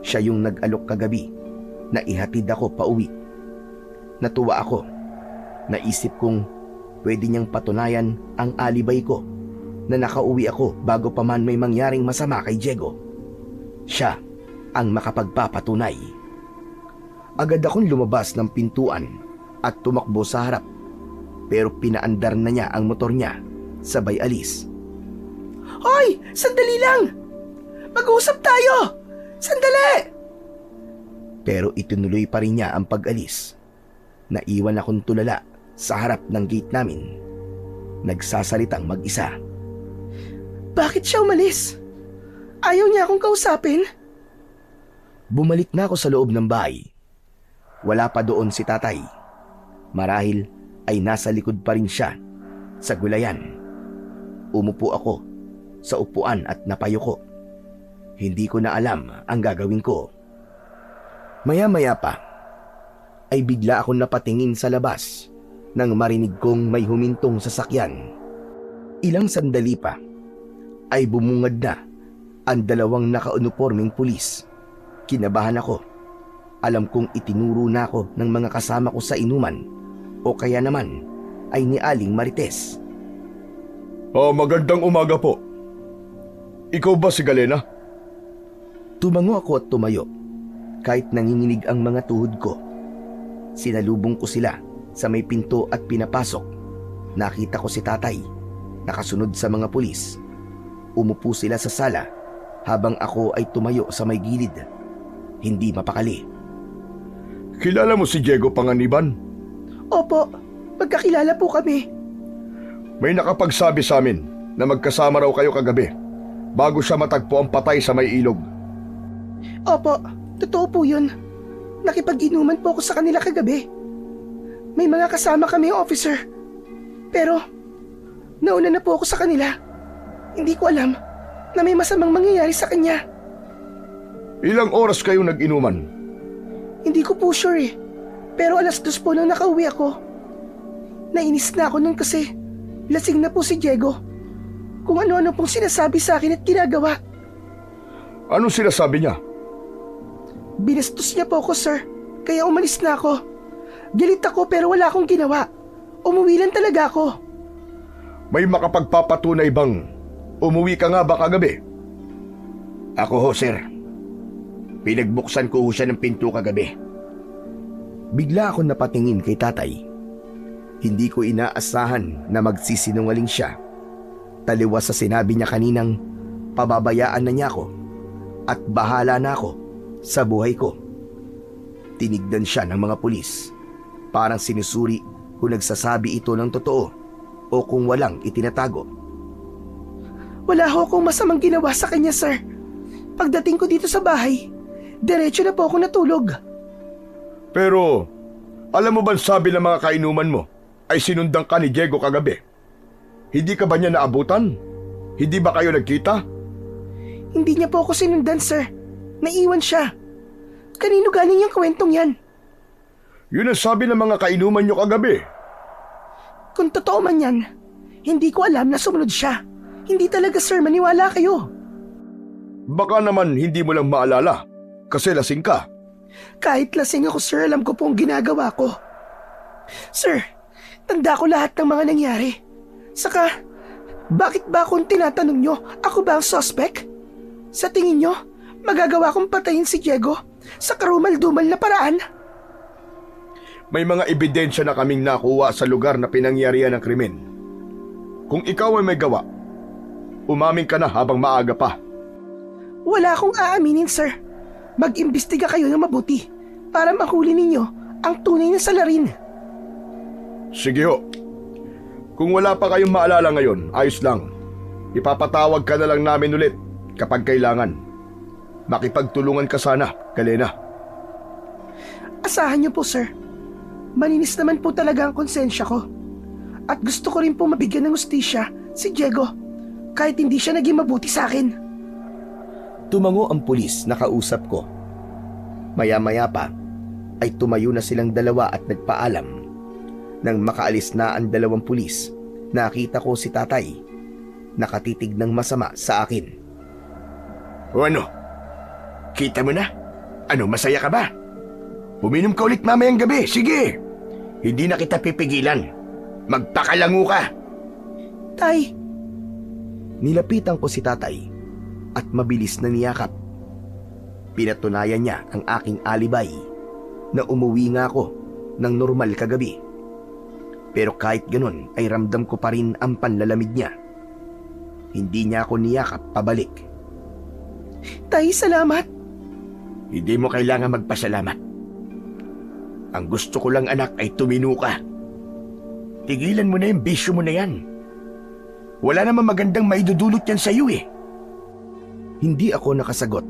Siya yung nag-alok kagabi na ihatid ako pauwi. Natuwa ako. Naisip kong pwede niyang patunayan ang alibay ko na nakauwi ako bago pa man may mangyaring masama kay Diego. Siya ang makapagpapatunay. Agad akong lumabas ng pintuan at tumakbo sa harap. Pero pinaandar na niya ang motor niya, sabay alis. Hoy! Sandali lang! Mag-uusap tayo! Sandali! Pero itinuloy pa rin niya ang pag-alis. Naiwan akong tulala sa harap ng gate namin. Nagsasalitang mag-isa. Bakit siya umalis? Ayaw niya akong kausapin? Bumalik na ako sa loob ng bahay. Wala pa doon si tatay. Marahil ay nasa likod pa rin siya sa gulayan. Umupo ako sa upuan at napayuko. Hindi ko na alam ang gagawin ko. Maya-maya pa ay bigla akong napatingin sa labas nang marinig kong may humintong sasakyan. Ilang sandali pa ay bumungad na ang dalawang nakaunipormeng pulis. Kinabahan ako. Alam kong itinuro na ako ng mga kasama ko sa inuman o kaya naman ay ni Aling Marites. Magandang umaga po. Ikaw ba si Galena? Tumango ako at tumayo kahit nanginginig ang mga tuhod ko. Sinalubong ko sila sa may pinto at pinapasok. Nakita ko si tatay, nakasunod sa mga pulis. Umupo sila sa sala habang ako ay tumayo sa may gilid. Hindi mapakali. Kilala mo si Diego Panganiban? Opo, magkakilala po kami. May nakapagsabi sa amin na magkasama raw kayo kagabi bago siya matagpo ang patay sa may ilog. Opo, totoo po yun. Nakipag-inuman po ako sa kanila kagabi. May mga kasama kami, officer. Pero, nauna na po ako sa kanila. Hindi ko alam na may masamang mangyayari sa kanya. Ilang oras kayo nag-inuman? Hindi ko po sure eh. Pero 2:00 po nung nakauwi ako. Nainis na ako nun kasi lasing na po si Diego. Kung ano-ano pong sinasabi sa akin at ginagawa. Anong sinasabi niya? Binastos niya po ako, sir. Kaya umalis na ako. Galit ako pero wala akong ginawa. Umuwi lang talaga ako. May makapagpapatunay bang umuwi ka nga ba kagabi? Ako ho, sir. Pinagbuksan ko ho siya ng pinto kagabi. Bigla ako napatingin kay tatay. Hindi ko inaasahan na magsisinungaling siya. Taliwas sa sinabi niya kaninang pababayaan na niya ako at bahala na ako sa buhay ko. Tinignan siya ng mga pulis. Parang sinusuri kung nagsasabi ito ng totoo o kung walang itinatago. Wala ho akong masamang ginawa sa kanya, sir. Pagdating ko dito sa bahay, diretso na po ako natulog. Pero, alam mo ba sabi ng mga kainuman mo ay sinundan ka ni Diego kagabi? Hindi ka ba niya naabutan? Hindi ba kayo nagkita? Hindi niya po ako sinundan, sir. Naiwan siya. Kanino galing yung kwentong yan? Yun ang sabi ng mga kainuman niyo kagabi. Kung totoo man yan, hindi ko alam na sumunod siya. Hindi talaga, sir, maniwala kayo. Baka naman hindi mo lang maalala kasi lasing ka. Kahit lasing ako, sir, alam ko po ang ginagawa ko. Sir, tanda ko lahat ng mga nangyari. Saka, bakit ba akong tinatanong nyo? Ako ba ang suspect? Sa tingin nyo, magagawa kong patayin si Diego sa karumal-dumal na paraan? May mga ebidensya na kaming nakuha sa lugar na pinangyarihan ng krimen. Kung ikaw ay may gawa, umamin ka na habang maaga pa. Wala akong aaminin, sir. Mag-imbestiga kayo ng mabuti para mahuli ninyo ang tunay na salarin. Sige ho. Kung wala pa kayong maalala ngayon, ayos lang. Ipapatawag ka na lang namin ulit kapag kailangan. Makipagtulungan ka sana, Galena. Asahan niyo po, sir. Maninis naman po talaga ang konsensya ko. At gusto ko rin po mabigyan ng hustisya si Diego kahit hindi siya naging mabuti sa akin. Tumango ang pulis na kausap ko. Maya-maya pa ay tumayo na silang dalawa at nagpaalam. Nang makaalis na ang dalawang pulis, nakita ko si tatay nakatitig ng masama sa akin. O ano? Kita mo na? Ano, masaya ka ba? Uminom ka ulit mamayang gabi, sige! Hindi na kita pipigilan. Magpakalango ka! Tay, Nilapitan ko si tatay at mabilis na niyakap. Pinatunayan niya ang aking alibay na umuwi nga ako ng normal kagabi. Pero kahit ganun ay ramdam ko pa rin ang panlalamig niya. Hindi niya ako niyakap pabalik. tay, salamat. Hindi mo kailangan magpasalamat. Ang gusto ko lang, anak, ay tumino ka. Tigilan mo na yung bisyo mo na yan. Wala namang magandang maidudulot yan sa'yo eh. Hindi ako nakasagot.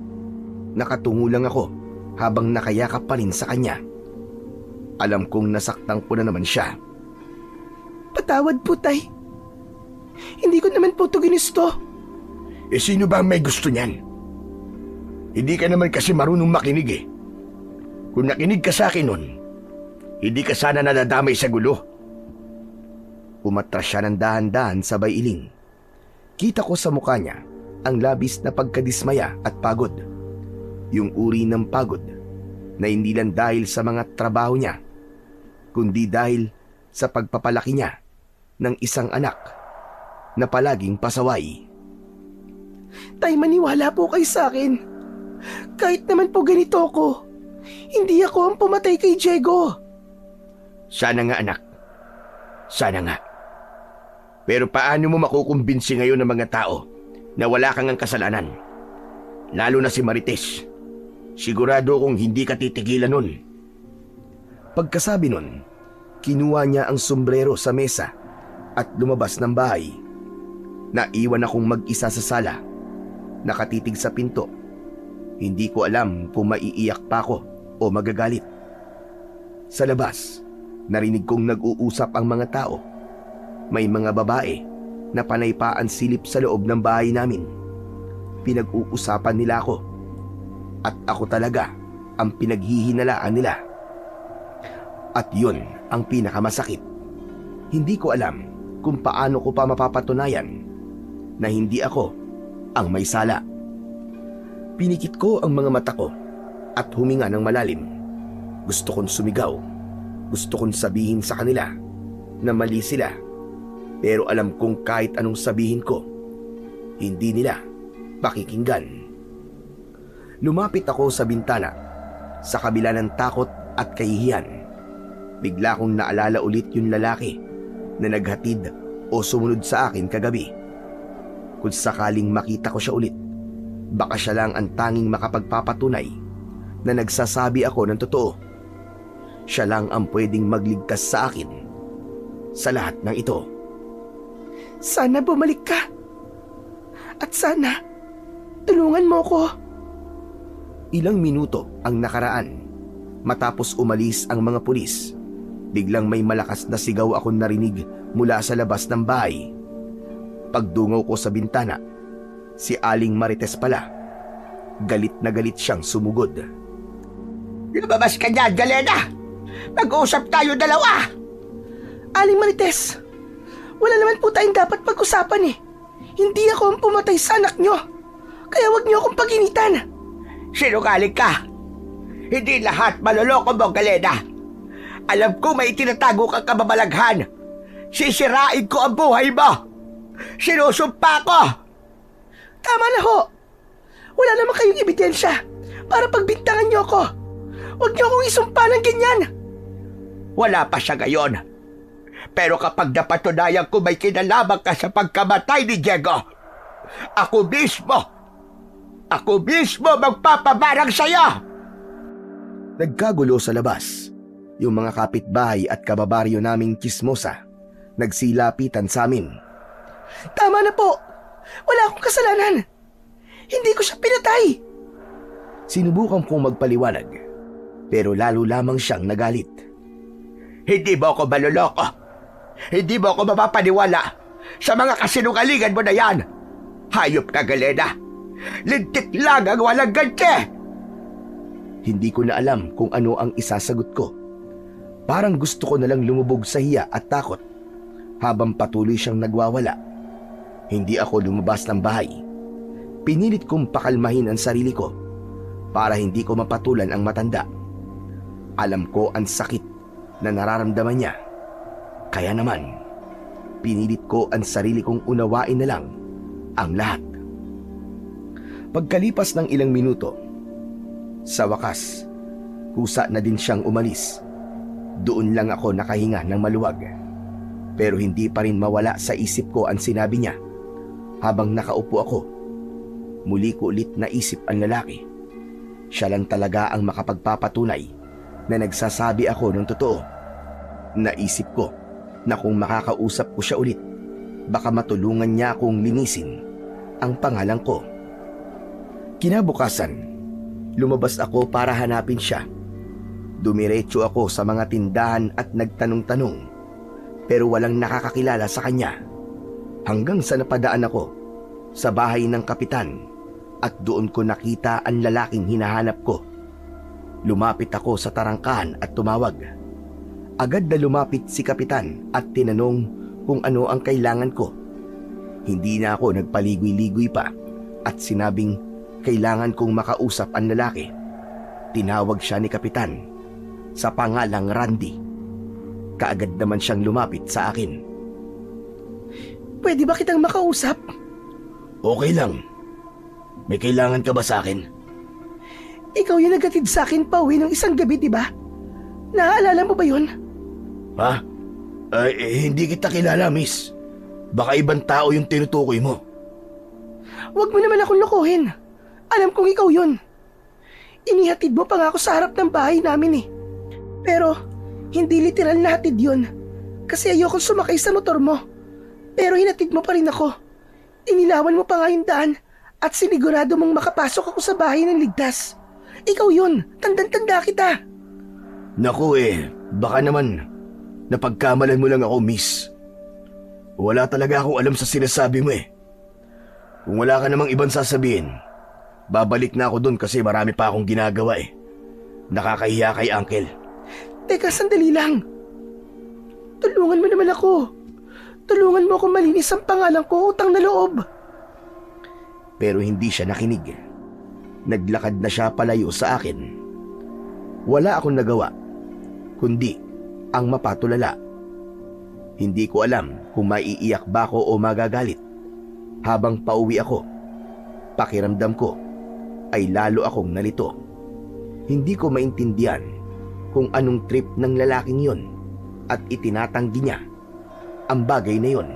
Nakatungo lang ako habang nakayakap pa rin sa kanya. Alam kong nasaktan ko na naman siya. Patawad po, tay. Hindi ko naman po ito ginusto. Eh sino ba ang may gusto niyan? Hindi ka naman kasi marunong makinig eh. Kung nakinig ka sa akin nun, hindi ka sana nadadamay sa gulo. Umatras siya ng dahan-dahan sabay iling. Kita ko sa mukha niya ang labis na pagkadismaya at pagod. Yung uri ng pagod na hindi lang dahil sa mga trabaho niya, kundi dahil sa pagpapalaki niya ng isang anak na palaging pasaway. Tay, maniwala po kayo sa akin. Kahit naman po ganito ako, hindi ako ang pumatay kay Diego. Sana nga, anak. Sana nga. Pero paano mo makukumbinsi ngayon ng mga tao na wala kang ang kasalanan? Lalo na si Marites. Sigurado kong hindi ka titigilan nun. Pagkasabi nun, kinuha niya ang sombrero sa mesa at lumabas ng bahay. Naiwan akong mag-isa sa sala, nakatitig sa pinto. Hindi ko alam kung maiiyak pa ako o magagalit. Sa labas, narinig kong nag-uusap ang mga tao. May mga babae na panay pa ang silip sa loob ng bahay namin. Pinag-uusapan nila ako. At ako talaga ang pinaghihinalaan nila. At yun ang pinakamasakit. Hindi ko alam kung paano ko pa mapapatunayan na hindi ako ang may sala. Pinikit ko ang mga mata ko at huminga ng malalim. Gusto kong sumigaw. Gusto kong sabihin sa kanila na mali sila. Pero alam kong kahit anong sabihin ko, hindi nila pakikinggan. Lumapit ako sa bintana sa kabila ng takot at kahihiyan. Bigla kong naalala ulit yung lalaki na naghatid o sumunod sa akin kagabi. Kung sakaling makita ko siya ulit, baka siya lang ang tanging makapagpapatunay na nagsasabi ako ng totoo. Siya lang ang pwedeng magligtas sa akin sa lahat ng ito. Sana bumalik ka. At sana, tulungan mo ko. Ilang minuto ang nakaraan. Matapos umalis ang mga pulis, biglang may malakas na sigaw akong narinig mula sa labas ng bahay. Pagdungaw ko sa bintana, si Aling Marites pala. Galit na galit siyang sumugod. Lumabas ka dyan, Galena! Mag-uusap tayo dalawa! Aling Marites, wala naman po tayong dapat pag-usapan eh. Hindi ako ang pumatay sa anak nyo. Kaya wag nyo akong paginitan. Sinungaling ka! Hindi lahat maloloko mo, Galena. Alam ko may tinatago kang kababalaghan. Sisirain ko ang buhay mo. Sinusumpa ko. Tama na ho. Wala naman kayong ebidensya para pagbintangan nyo ako. Huwag nyo akong isumpa ng ganyan. Wala pa siya ngayon. Pero kapag napatunayan ko may kinalaman ka sa pagkamatay ni Diego, ako mismo magpapabarang sa'yo! Nagkagulo sa labas. Yung mga kapitbahay at kababaryo naming chismosa nagsilapitan sa amin. Tama na po. Wala akong kasalanan. Hindi ko siya pinatay. Sinubukan kong magpaliwanag, pero lalo lamang siyang nagalit. Hindi mo ako maloloko. Hindi mo ako mapapaniwala sa mga kasinungalingan mo na yan. Hayop ka, Galena. Lintik lang ang walang ganti. Hindi ko na alam kung ano ang isasagot ko. Parang gusto ko nalang lumubog sa hiya at takot habang patuloy siyang nagwawala. Hindi ako lumabas ng bahay. Pinilit kong pakalmahin ang sarili ko para hindi ko mapatulan ang matanda. Alam ko ang sakit na nararamdaman niya. Kaya naman, pinilit ko ang sarili kong unawain na lang ang lahat. Pagkalipas ng ilang minuto, sa wakas, kusa na din siyang umalis. Doon lang ako nakahinga ng maluwag. Pero hindi pa rin mawala sa isip ko ang sinabi niya. Habang nakaupo ako, muli ko ulit naisip ang lalaki. Siya lang talaga ang makapagpapatunay na nagsasabi ako ng totoo. Naisip ko na kung makakausap ko siya ulit, baka matulungan niya akong linisin ang pangalan ko. Kinabukasan, lumabas ako para hanapin siya. Dumiretso ako sa mga tindahan at nagtanong-tanong, pero walang nakakakilala sa kanya. Hanggang sa napadaan ako sa bahay ng kapitan at doon ko nakita ang lalaking hinahanap ko. Lumapit ako sa tarangkahan at tumawag. Agad na lumapit si kapitan at tinanong kung ano ang kailangan ko. Hindi na ako nagpaligoy-ligoy pa at sinabing kailangan kong makausap ang lalaki. Tinawag siya ni kapitan sa pangalang Randy. Kaagad naman siyang lumapit sa akin. Pwede ba kitang makausap? Okay lang. May kailangan ka ba sa akin? Ikaw yung nagatid sa akin pa uwi ng isang gabi, di ba? Naaalala mo ba yun? Ha? Hindi kita kilala, miss. Baka ibang tao yung tinutukoy mo. Huwag mo naman akong lokohin. Alam kong ikaw yun. Inihatid mo pa nga ako sa harap ng bahay namin eh. Pero, hindi literal na hatid yun. Kasi ayokong sumakay sa motor mo. Pero hinatid mo pa rin ako. Inilawan mo pa nga yung daan at sinigurado mong makapasok ako sa bahay ng ligtas. Ikaw yun. Tandang-tanda kita. Naku baka naman napagkamalan mo lang ako, miss. Wala talaga akong alam sa sinasabi mo eh. Kung wala ka namang ibang sasabihin, babalik na ako doon kasi marami pa akong ginagawa eh. Nakakahiya kay Uncle. Teka, sandali lang. Tulungan mo naman ako. Tulungan mo akong malinis ang pangalan ko, utang na loob. Pero hindi siya nakinig. Naglakad na siya palayo sa akin. Wala akong nagawa, kundi ang mapatulala. Hindi ko alam kung maiiyak ba ako o magagalit. Habang pauwi ako, pakiramdam ko ay lalo akong nalito. Hindi ko maintindihan kung anong trip ng lalaking yon at itinatanggi niya ang bagay na yon.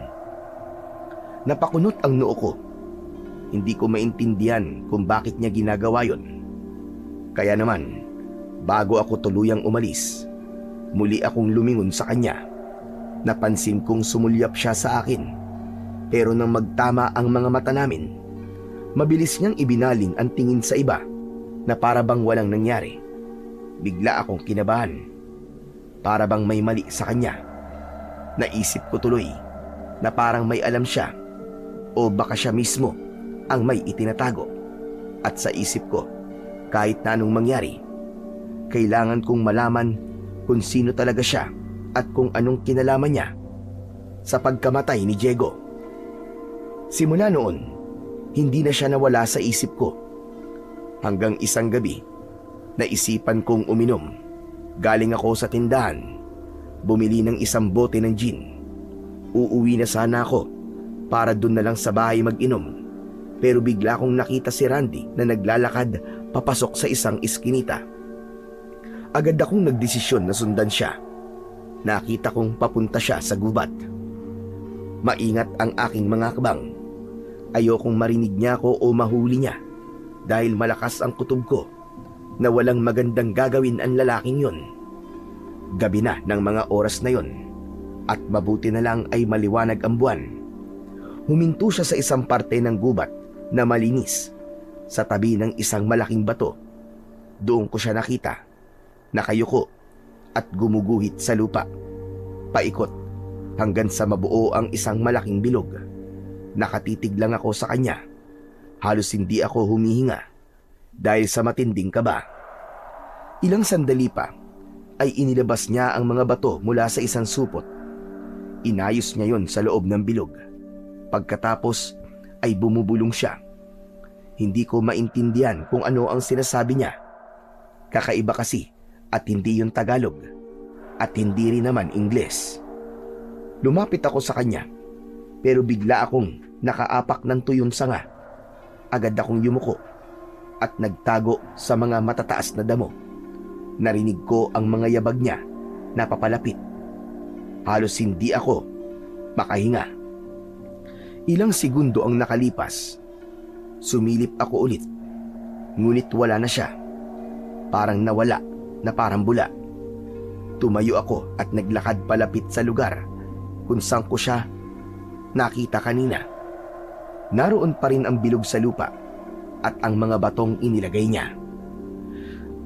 Napakunot ang noo ko. Hindi ko maintindihan kung bakit niya ginagawa yon. Kaya naman, bago ako tuluyang umalis, muli akong lumingon sa kanya. Napansin kong sumulyap siya sa akin. Pero nang magtama ang mga mata namin, mabilis niyang ibinaling ang tingin sa iba na para bang walang nangyari. Bigla akong kinabahan. Para bang may mali sa kanya. Naisip ko tuloy na parang may alam siya O baka siya mismo ang may itinatago. At sa isip ko, kahit na anong mangyari, kailangan kong malaman kung sino talaga siya at kung anong kinalaman niya sa pagkamatay ni Diego. Simula noon, hindi na siya nawala sa isip ko. Hanggang isang gabi, naisipan kong uminom. Galing ako sa tindahan, bumili ng isang bote ng gin. Uuwi na sana ako para doon na lang sa bahay mag-inom. Pero bigla kong nakita si Randy na naglalakad papasok sa isang iskinita. Agad akong nagdesisyon na sundan siya. Nakita kong papunta siya sa gubat. Maingat ang aking mga kabang. Ayokong marinig niya ako o mahuli niya dahil malakas ang kutob ko na walang magandang gagawin ang lalaking yon. Gabi na ng mga oras na yon at mabuti na lang ay maliwanag ang buwan. Huminto siya sa isang parte ng gubat na malinis sa tabi ng isang malaking bato. Doon ko siya nakita, nakayuko at gumuguhit sa lupa. Paikot hanggang sa mabuo ang isang malaking bilog. Nakatitig lang ako sa kanya. Halos hindi ako humihinga dahil sa matinding kaba. Ilang sandali pa ay inilabas niya ang mga bato mula sa isang supot. Inayos niya yon sa loob ng bilog. Pagkatapos ay bumubulong siya. Hindi ko maintindihan kung ano ang sinasabi niya. Kakaiba kasi at hindi yung Tagalog at hindi rin naman Ingles. Lumapit ako sa kanya pero bigla akong nakaapak ng tuyong sanga. Agad akong yumuko at nagtago sa mga matataas na damo. Narinig ko ang mga yabag niya na papalapit. Halos hindi ako makahinga. Ilang segundo ang nakalipas. Sumilip ako ulit. Ngunit wala na siya. Parang nawala na parang bula. Tumayo ako at naglakad palapit sa lugar kung saan ko siya nakita kanina. Naroon pa rin ang bilog sa lupa at ang mga batong inilagay niya.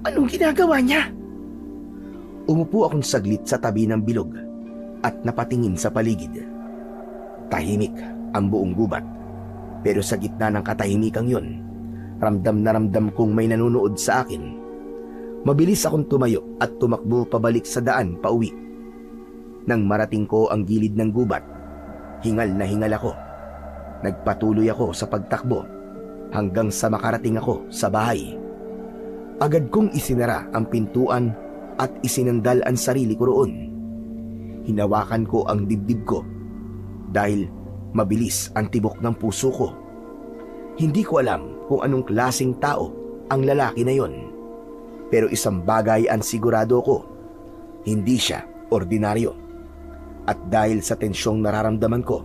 Anong ginagawa niya? Umupo akong saglit sa tabi ng bilog at napatingin sa paligid. Tahimik ang buong gubat. Pero sa gitna ng katahimikang yon, ramdam na ramdam kong may nanonood sa akin. Mabilis akong tumayo at tumakbo pabalik sa daan pauwi. Nang marating ko ang gilid ng gubat, hingal na hingal ako. Nagpatuloy ako sa pagtakbo hanggang sa makarating ako sa bahay. Agad kong isinara ang pintuan at isinandal ang sarili ko roon. Hinawakan ko ang dibdib ko dahil mabilis ang tibok ng puso ko. Hindi ko alam kung anong klaseng tao ang lalaki na yon. Pero isang bagay ang sigurado ko, hindi siya ordinaryo. At dahil sa tensyong nararamdaman ko,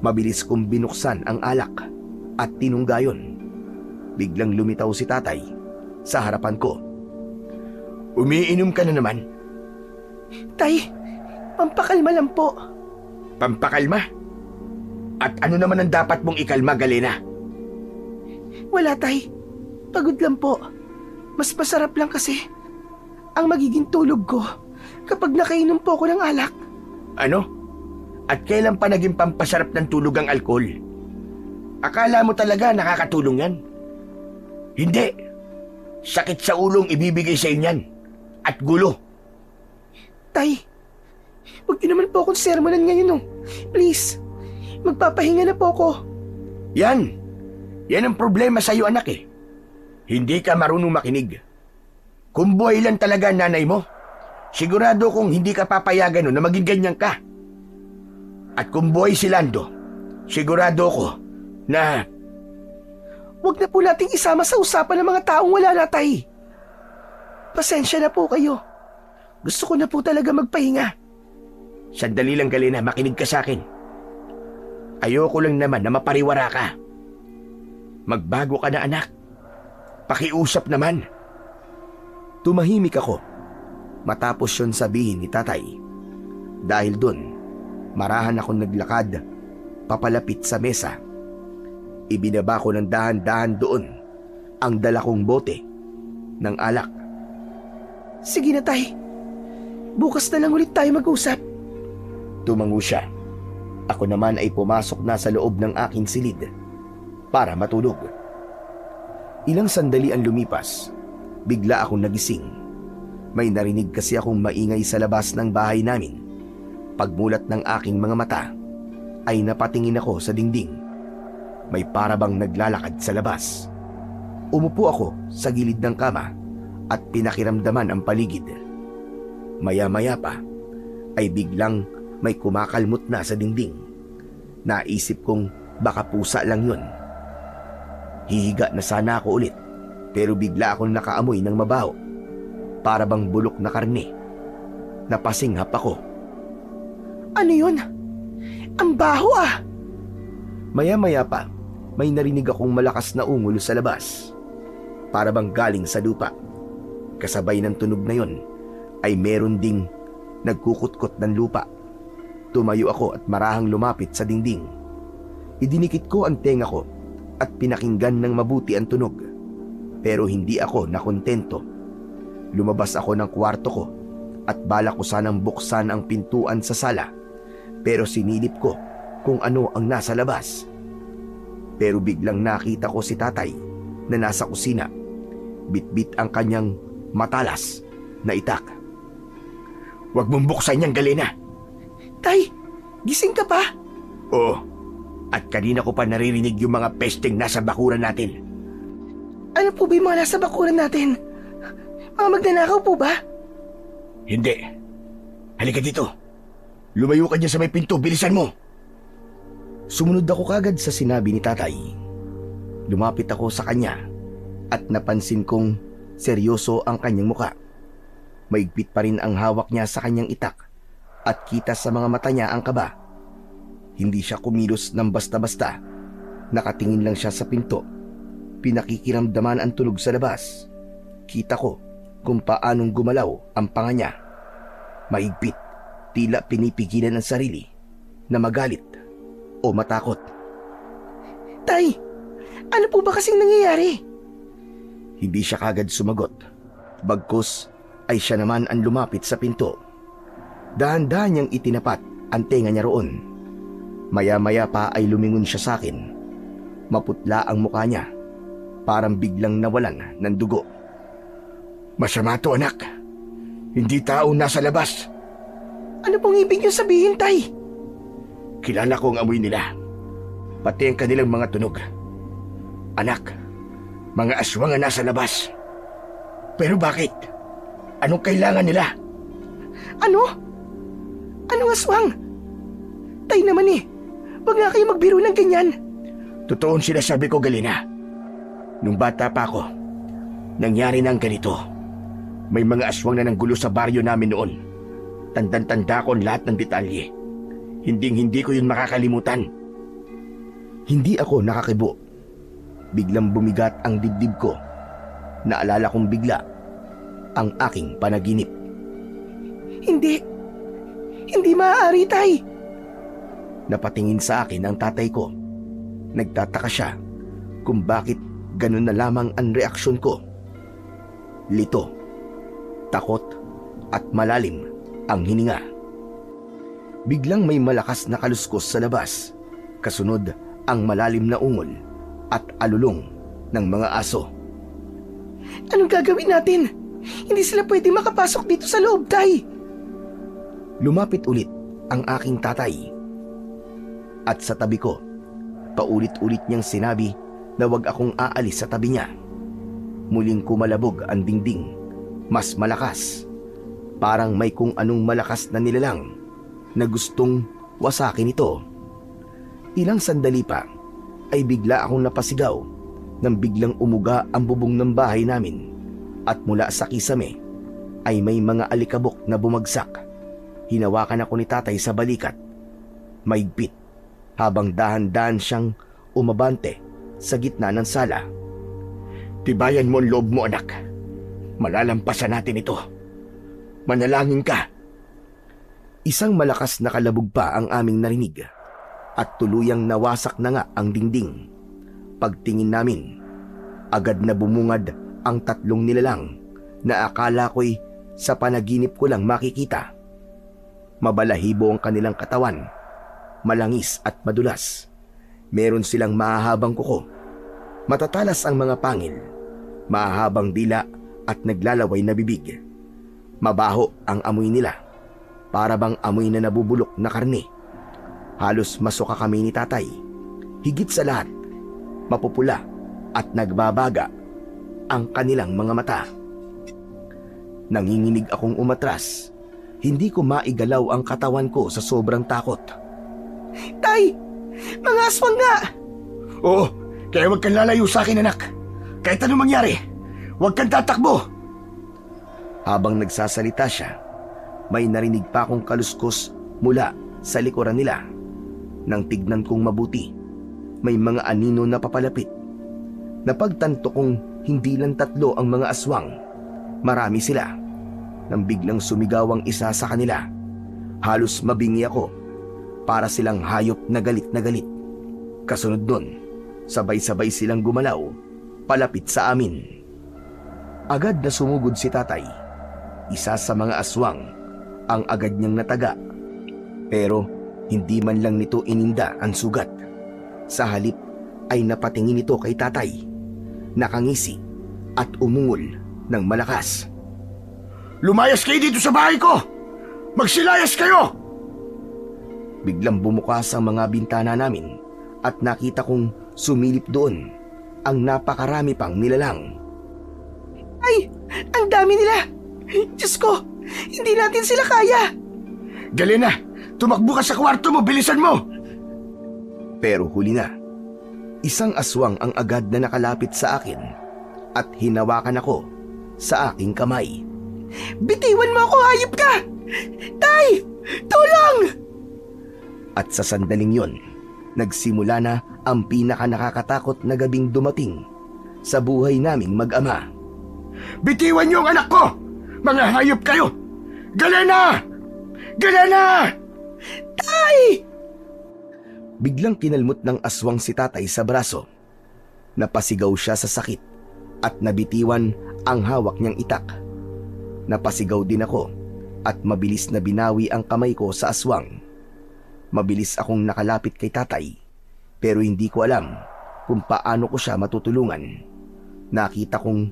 mabilis kong binuksan ang alak at tinungga yon. Biglang lumitaw si tatay sa harapan ko. Umiinom ka na naman? Tay, pampakalma lang po. Pampakalma? At ano naman ang dapat mong ikalma, Galena? Wala, tay. Pagod lang po. Mas masarap lang kasi ang magiging tulog ko kapag nakainom po ako ng alak. Ano? At kailan pa naging pampasarap ng tulog ang alkohol? Akala mo talaga nakakatulong yan? Hindi. Sakit sa ulong ibibigay sa inyan. At gulo. Tay, huwag niyo naman po akong sermonan ngayon, oh. Please, magpapahinga na po ako. Yan. Yan ang problema sa iyo, anak eh. Hindi ka marunong makinig. Kung buhay lang talaga ang nanay mo, sigurado kong hindi ka papayagan na maging ganyan ka. At kung buhay si Lando, sigurado ko na... Huwag na po nating isama sa usapan ng mga taong wala na, tay. Pasensya na po kayo. Gusto ko na po talaga magpahinga. Sandali lang, Galena, makinig ka sa akin. Ayoko lang naman na mapariwara ka. Magbago ka na, anak. Pakiusap naman. Tumahimik ako matapos yon sabihin ni tatay. Dahil dun, marahan akong naglakad papalapit sa mesa. Ibinaba ko ng dahan-dahan doon ang dala kong bote ng alak. Sige na, tay. Bukas na lang ulit tayo mag-usap. Tumango siya. Ako naman ay pumasok na sa loob ng aking silid para matulog. Ilang sandali ang lumipas, bigla akong nagising. May narinig kasi akong maingay sa labas ng bahay namin. Pagmulat ng aking mga mata, ay napatingin ako sa dingding. May parabang naglalakad sa labas. Umupo ako sa gilid ng kama at pinakiramdaman ang paligid. Maya-maya pa, ay biglang may kumakalmot na sa dingding. Naisip kong baka pusa lang yun. Hihiga na sana ako ulit, pero bigla akong nakaamoy ng mabaho. Para bang bulok na karne. Napasinghap ako. Ano yun? Ang baho ah! Maya-maya pa, may narinig akong malakas na ungol sa labas. Para bang galing sa lupa. Kasabay ng tunog na yon, ay meron ding nagkukutkot ng lupa. Tumayo ako at marahang lumapit sa dingding. Idinikit ko ang tenga ko at pinakinggan ng mabuti ang tunog. Pero hindi ako nakontento. Lumabas ako ng kwarto ko at balak ko sanang buksan ang pintuan sa sala. Pero sinilip ko kung ano ang nasa labas. Pero biglang nakita ko si tatay na nasa kusina. Bitbit ang kanyang matalas na itak. Huwag mong buksan yan, Galena. Tay, gising ka pa? Oo. At kanina ko pa naririnig yung mga pesteng nasa bakuran natin. Ano po ba yung mga nasa bakuran natin? Mga magnanakaw po ba? Hindi. Halika dito. Lumayo ka dyan sa may pinto. Bilisan mo. Sumunod ako kagad sa sinabi ni tatay. Lumapit ako sa kanya at napansin kong seryoso ang kanyang muka. Maigpit pa rin ang hawak niya sa kanyang itak at kita sa mga mata niya ang kaba. Hindi siya kumilos ng basta-basta. Nakatingin lang siya sa pinto. Pinakikiramdaman ang tunog sa labas. Kita ko kung paanong gumalaw ang panga niya. Mahigpit, tila pinipigilan ang sarili na magalit o matakot. Tay, ano po ba kasing nangyayari? Hindi siya kagad sumagot. Bagkus ay siya naman ang lumapit sa pinto. Dahan-dahan niyang itinapat ang tenga niya roon. Maya-maya pa ay lumingon siya sa akin. Maputla ang mukha niya. Parang biglang nawalan ng dugo. Masama to, anak. Hindi tao nasa labas. Ano pong ibig niyo sabihin, Tay? Kilala ko ang amoy nila. Pati ang kanilang mga tunog. Anak, mga aswang ang nasa labas. Pero bakit? Anong kailangan nila? Ano? Anong aswang? Tay naman eh. Huwag nga kayo magbiro ng ganyan. Totoo ang sinasabi ko, Galina. Nung bata pa ako, nangyari ng ganito. May mga aswang na nanggulo sa baryo namin noon. Tandang-tanda ko ang lahat ng detalye. Hinding-hindi ko yun makakalimutan. Hindi ako nakakibo. Biglang bumigat ang dibdib ko. Naalala kong bigla ang aking panaginip. Hindi. Hindi maaari, Tay. Napatingin sa akin ang tatay ko. Nagtataka siya kung bakit ganun na lamang ang reaksyon ko. Lito, takot at malalim ang hininga. Biglang may malakas na kaluskos sa labas. Kasunod ang malalim na ungol at alulong ng mga aso. Anong gagawin natin? Hindi sila pwede makapasok dito sa loob, Tay. Lumapit ulit ang aking tatay. At sa tabi ko, paulit-ulit niyang sinabi na wag akong aalis sa tabi niya. Muling kumalabog ang dingding, mas malakas. Parang may kung anong malakas na nilalang na gustong wasakin ito. Ilang sandali pa ay bigla akong napasigaw nang biglang umuga ang bubong ng bahay namin at mula sa kisame ay may mga alikabok na bumagsak. Hinawakan ako ni tatay sa balikat. Maigpit habang dahan-dahan siyang umabante sa gitna ng sala. Tibayan mo ang loob mo, anak. Malalampasan natin ito. Manalangin ka. Isang malakas na kalabog pa ang aming narinig at tuluyang nawasak na nga ang dingding. Pagtingin namin, agad na bumungad ang tatlong nilalang na akala ko'y sa panaginip ko lang makikita. Mabalahibo ang kanilang katawan malangis at madulas. Meron silang mahahabang kuko. Matatalas ang mga pangil, mahahabang dila at naglalaway na bibig. Mabaho ang amoy nila, para bang amoy na nabubulok na karne. Halos masuka kami ni tatay. Higit sa lahat, mapupula at nagbabaga ang kanilang mga mata. Nanginginig akong umatras. Hindi ko maigalaw ang katawan ko sa sobrang takot. Tay! Mga aswang nga! Oo, kaya huwag kang lalayo sa akin, anak. Kahit anong mangyari, huwag kang tatakbo. Habang nagsasalita siya, may narinig pa akong kaluskos mula sa likuran nila. Nang tignan kong mabuti, may mga anino na papalapit. Napagtanto kong hindi lang 3 ang mga aswang. Marami sila. Nang biglang sumigaw ang isa sa kanila, halos mabingi ako. Para silang hayop na galit na galit. Kasunod nun, sabay-sabay silang gumalaw, palapit sa amin. Agad na sumugod si tatay. Isa sa mga aswang ang agad niyang nataga. Pero hindi man lang nito ininda ang sugat. Sa halip ay napatingin ito kay tatay. Nakangisi at umungol ng malakas. Lumayas kayo dito sa bahay ko! Magsilayas kayo! Biglang bumukas ang mga bintana namin at nakita kong sumilip doon ang napakarami pang nilalang. Ay! Ang dami nila! Diyos ko! Hindi natin sila kaya! Galena, tumakbo ka sa kwarto mo, bilisan mo! Pero huli na. Isang aswang ang agad na nakalapit sa akin at hinawakan ako sa aking kamay. Bitiwan mo ako, hayop ka! Tay! Tulong! At sa sandaling yon, nagsimula na ang pinaka nakakatakot na gabing dumating sa buhay naming mag-ama. Bitiwan niyo ang anak ko! Mga hayop kayo! Galena! Galena! Tay! Biglang kinalmot ng aswang si tatay sa braso. Napasigaw siya sa sakit at nabitiwan ang hawak niyang itak. Napasigaw din ako at mabilis na binawi ang kamay ko sa aswang. Mabilis akong nakalapit kay tatay pero hindi ko alam kung paano ko siya matutulungan. Nakita kong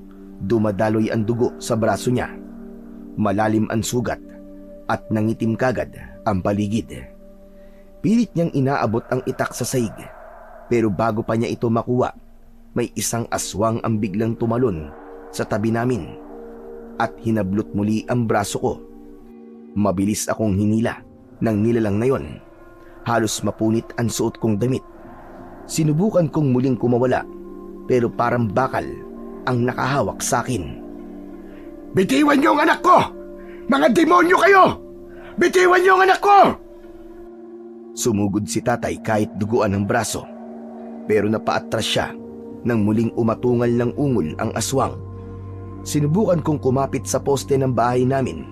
dumadaloy ang dugo sa braso niya. Malalim ang sugat at nangitim kagad ang paligid. Pilit niyang inaabot ang itak sa saig pero bago pa niya ito makuha, may isang aswang ang biglang tumalon sa tabi namin at hinablot muli ang braso ko. Mabilis akong hinila ng nilalang na yon. Halos mapunit ang suot kong damit. Sinubukan kong muling kumawala pero parang bakal ang nakahawak sa akin. Bitiwan niyo ang anak ko! Mga demonyo kayo! Bitiwan niyo ang anak ko! Sumugod si tatay kahit duguan ang braso pero napaatras siya nang muling umatungal ng ungol ang aswang. Sinubukan kong kumapit sa poste ng bahay namin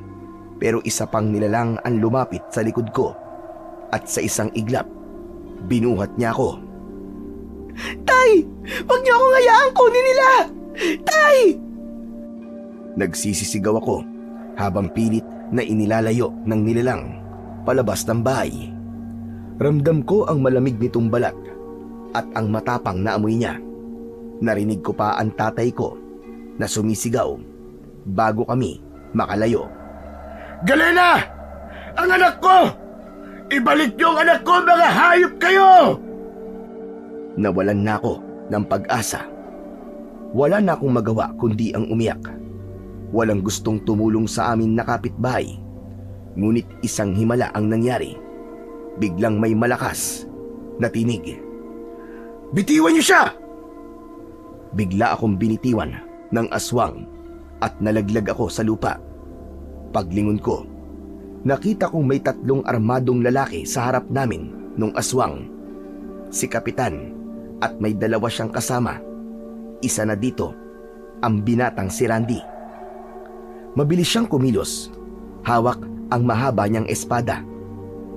pero isa pang nilalang ang lumapit sa likod ko at sa isang iglap, binuhat niya ako. Tay! Huwag niyo akong hayaang kunin nila! Tay! Nagsisisigaw ako habang pilit na inilalayo ng nilalang palabas ng bahay. Ramdam ko ang malamig nitong balat at ang matapang na amoy niya. Narinig ko pa ang tatay ko na sumisigaw bago kami makalayo. Galena! Ang anak ko! Ibalik niyo ang anak ko, mga hayop kayo! Nawalan na ako ng pag-asa. Wala na akong magawa kundi ang umiyak. Walang gustong tumulong sa amin na kapitbahay. Ngunit isang himala ang nangyari. Biglang may malakas na tinig. Bitiwan niyo siya! Bigla akong binitiwan ng aswang at nalaglag ako sa lupa. Paglingon ko, nakita kong may 3 armadong lalaki sa harap namin nung aswang. Si Kapitan at may 2 siyang kasama. Isa na dito, ang binatang si Randy. Mabilis siyang kumilos. Hawak ang mahaba niyang espada.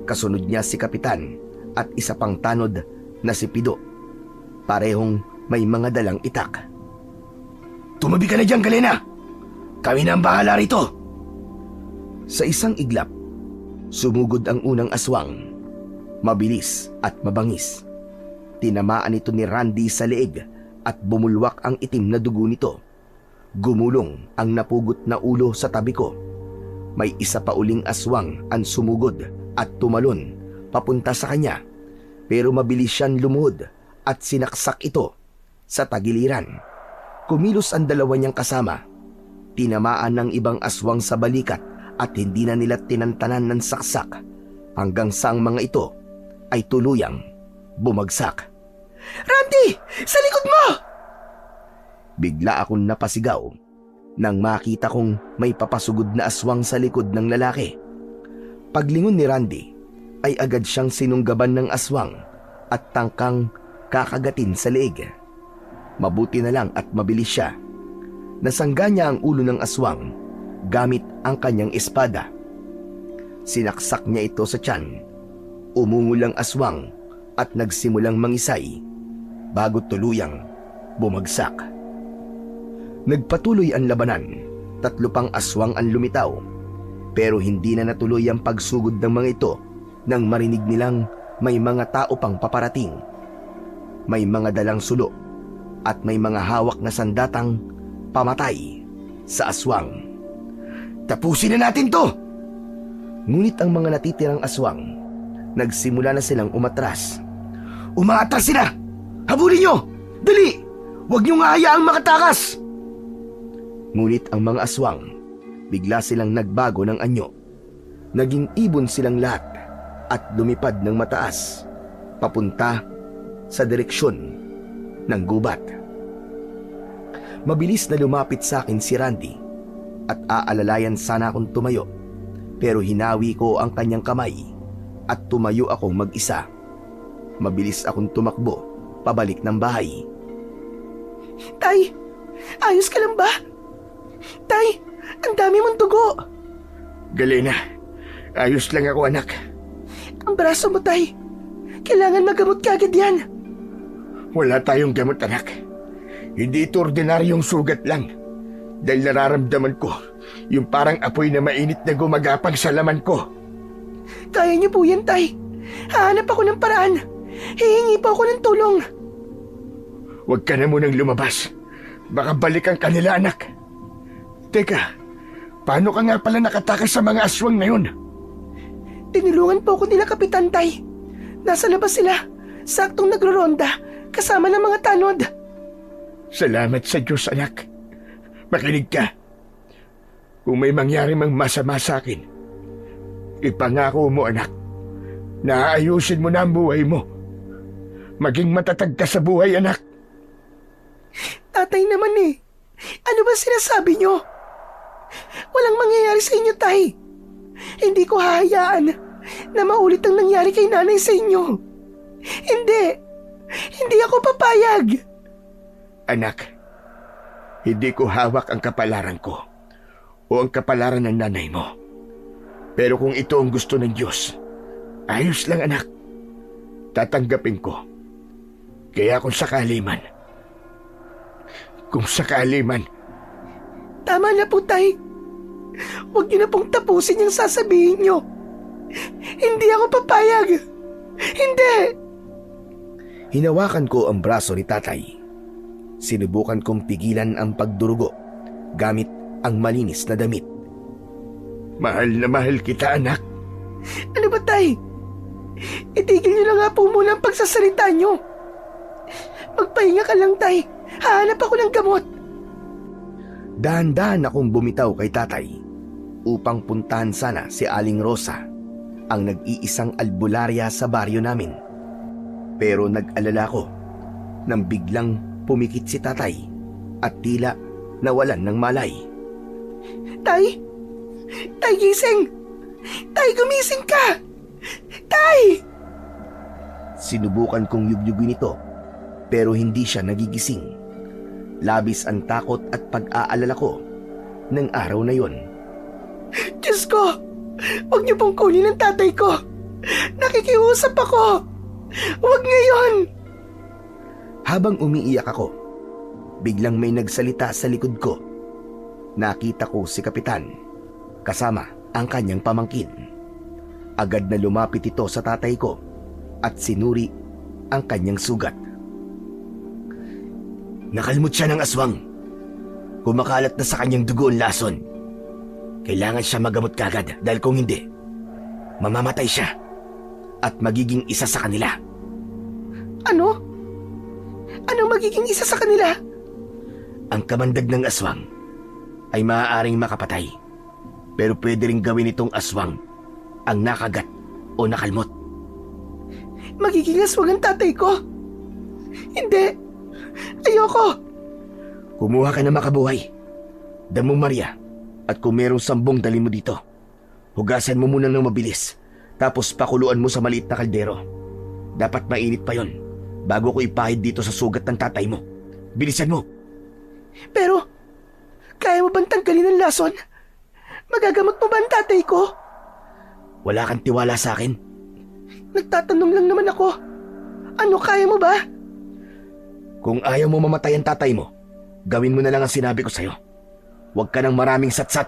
Kasunod niya si Kapitan at isa pang tanod na si Pido. Parehong may mga dalang itak. Tumabi ka na dyan, Galena! Kami na ang bahala rito! Sa isang iglap, sumugod ang unang aswang. Mabilis at mabangis. Tinamaan ito ni Randy sa leeg at bumulwak ang itim na dugo nito. Gumulong ang napugot na ulo sa tabi ko. May isa pa uling aswang ang sumugod at tumalon papunta sa kanya, pero mabilis siyang lumuhod at sinaksak ito sa tagiliran. Kumilos ang dalawa niyang kasama. Tinamaan ng ibang aswang sa balikat at hindi na nila tinantanan ng saksak hanggang sa ang mga ito ay tuluyang bumagsak. Randy! Sa likod mo! Bigla akong napasigaw nang makita kong may papasugod na aswang sa likod ng lalaki. Paglingon ni Randy ay agad siyang sinunggaban ng aswang at tangkang kakagatin sa leeg. Mabuti na lang at mabilis siya. Nasangga niya ang ulo ng aswang gamit ang kanyang espada. Sinaksak niya ito sa tiyan. Umungol ang aswang at nagsimulang mangisay bago tuluyang bumagsak. Nagpatuloy ang labanan. 3 pang aswang ang lumitaw, pero hindi na natuloy ang pagsugod ng mga ito nang marinig nilang may mga tao pang paparating. May mga dalang sulo at may mga hawak na sandatang pamatay sa aswang. Tapusin na natin to! Ngunit ang mga natitirang aswang, nagsimula na silang umatras. Umaatras sila! Habulin nyo! Dali! Huwag nyo nga hayaang makatakas! Ngunit ang mga aswang, bigla silang nagbago ng anyo. Naging ibon silang lahat at lumipad ng mataas, papunta sa direksyon ng gubat. Mabilis na lumapit sa akin si Randy at aalalayan sana akong tumayo, pero hinawi ko ang kanyang kamay at tumayo akong mag-isa. Mabilis akong tumakbo pabalik ng bahay. Tay! Ayos ka lang ba? Tay! Ang dami mong dugo! Galena, ayos lang ako anak. Ang braso mo, Tay! Kailangan magamot ka agad yan! Wala tayong gamot anak. Hindi ito ordinaryong sugat lang. Dahil nararamdaman ko yung parang apoy na mainit na gumagapang sa laman ko. Kaya niyo po yan, Tay! Hahanap ako ng paraan! Hihingi po ako ng tulong! Huwag ka na munang lumabas. Baka balikan ka nila anak. Teka, paano ka nga pala nakatakas sa mga aswang na yun? Tinulungan po ako nila Kapitan, Tay. Nasa labas sila, saktong nagroronda, kasama ng mga tanod. Salamat sa Diyos anak. Makinig ka. Kung may mangyari mang masama sa akin, ipangako mo anak, na aayusin mo na ang buhay mo. Maging matatag ka sa buhay anak. Tatay naman eh. Ano ba sinasabi niyo? Walang mangyayari sa inyo, Tay. Hindi ko hahayaan na maulit ang nangyari kay nanay sa inyo. Hindi. Hindi ako papayag. Anak, hindi ko hawak ang kapalaran ko o ang kapalaran ng nanay mo. Pero kung ito ang gusto ng Diyos, ayos lang anak. Tatanggapin ko. Kaya kung sakali man, Tama na po, Tay. Huwag niyo na pong tapusin yung sasabihin niyo. Hindi ako papayag. Hindi! Hinawakan ko ang braso ni tatay. Sinubukan kong pigilan ang pagdurugo gamit ang malinis na damit. Mahal na mahal kita anak. Ano ba, Tay? Itigil niyo na nga po muna ang pagsasalita niyo. Magpahinga ka lang, Tay. Hahanap ako ng gamot. Dahan-dahan akong bumitaw kay tatay upang puntahan sana si Aling Rosa, ang nag-iisang albularya sa baryo namin. Pero nag-alala ko nang biglang pumikit si tatay at tila nawalan ng malay. Tay! Tay, gising! Tay, gumising ka! Tay! Sinubukan kong yugyugin ito pero hindi siya nagigising. Labis ang takot at pag-aalala ko ng araw na yon. Diyos ko! Huwag niyo pong kunin ang tatay ko! Nakikiusap ako! Huwag ngayon! Habang umiiyak ako, biglang may nagsalita sa likod ko. Nakita ko si Kapitan, kasama ang kanyang pamangkin. Agad na lumapit ito sa tatay ko at sinuri ang kanyang sugat. Nakalmot siya ng aswang. Kumakalat na sa kanyang dugo ang lason. Kailangan siya magamot kagad dahil kung hindi, mamamatay siya at magiging isa sa kanila. Ano? Anong magiging isa sa kanila? Ang kamandag ng aswang ay maaaring makapatay. Pero pwede rin gawin itong aswang ang nakagat o nakalmot. Magiging aswang ang tatay ko? Hindi. Ayoko. Kumuha ka na makabuhay. Damo Maria, at kung merong sambong dali mo dito. Hugasan mo muna ng mabilis, tapos pakuluan mo sa maliit na kaldero. Dapat mainit pa yon bago ko ipahid dito sa sugat ng tatay mo. Bilisan mo. Pero, kaya mo bang tanggalin ang lason? Magagamot mo ba ang tatay ko? Wala kang tiwala sa akin? Nagtatanong lang naman ako. Ano, kaya mo ba? Kung ayaw mo mamatay ang tatay mo, gawin mo na lang ang sinabi ko sa'yo. Huwag ka ng maraming satsat.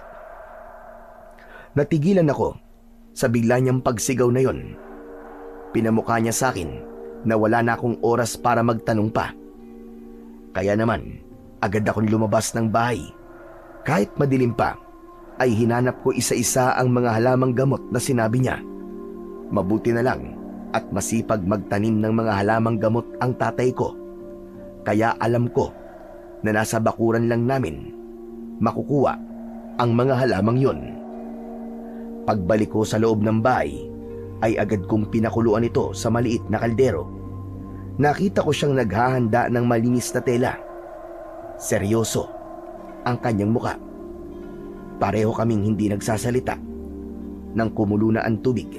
Natigilan ako sa bigla niyang pagsigaw na yon. Pinamukha niya sa akin na wala na akong oras para magtanong pa. Kaya naman, agad akong lumabas ng bahay. Kahit madilim pa, ay hinanap ko isa-isa ang mga halamang gamot na sinabi niya. Mabuti na lang at masipag magtanim ng mga halamang gamot ang tatay ko. Kaya alam ko na nasa bakuran lang namin makukuha ang mga halamang yon. Pagbalik ko sa loob ng bahay, ay agad kong pinakuluan ito sa maliit na kaldero. Nakita ko siyang naghahanda ng malinis na tela. Seryoso ang kanyang muka. Pareho kaming hindi nagsasalita. Nang kumulo na ang tubig,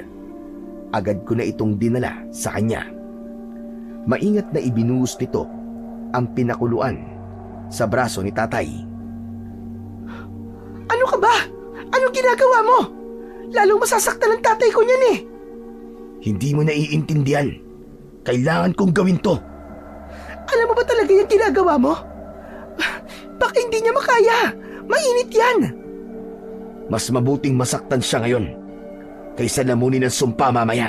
agad ko na itong dinala sa kanya. Maingat na ibinuhos nito ang pinakuluan sa braso ni tatay. Ano ka ba? Anong ginagawa mo? Lalong masasaktan ang tatay ko niyan eh. Hindi mo naiintindihan. Kailangan kong gawin to. Alam mo ba talaga yung ginagawa mo? Baka hindi niya makaya. Mainit yan. Mas mabuting masaktan siya ngayon kaysa lamunin ng sumpa mamaya.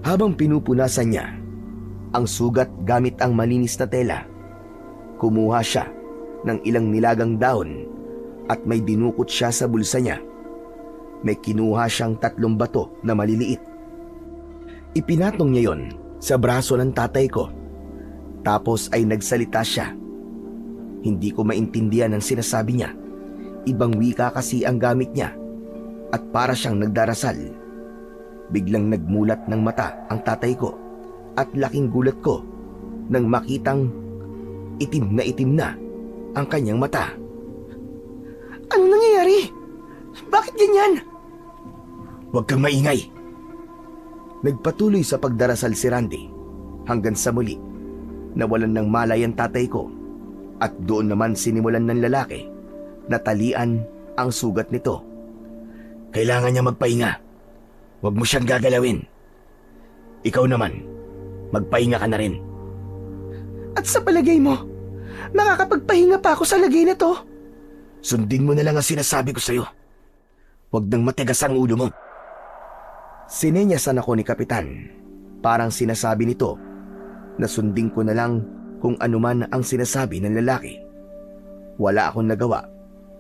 Habang pinupunasan niya ang sugat gamit ang malinis na tela, kumuha siya ng ilang nilagang dahon at may dinukot siya sa bulsa niya. May kinuha siyang 3 bato na maliliit. Ipinatong niya yon sa braso ng tatay ko. Tapos ay nagsalita siya. Hindi ko maintindihan ang sinasabi niya. Ibang wika kasi ang gamit niya at para siyang nagdarasal. Biglang nagmulat ng mata ang tatay ko at laking gulat ko nang makitang itim na ang kanyang mata. Ano nangyayari? Bakit ganyan? Huwag kang maingay. Nagpatuloy sa pagdarasal si Randy hanggang sa muli nawalan ng malay ang tatay ko at doon naman sinimulan ng lalaki na talian ang sugat nito. Kailangan niya magpahinga. Huwag mo siyang gagalawin. Ikaw naman, magpahinga ka na rin. At sa palagay mo, makakapagpahinga pa ako sa lagay na to? Sundin mo na lang ang sinasabi ko sa'yo. Huwag nang matigas ang ulo mo. Sinenyasan ako ni Kapitan. Parang sinasabi nito na sundin ko na lang kung anuman ang sinasabi ng lalaki. Wala akong nagawa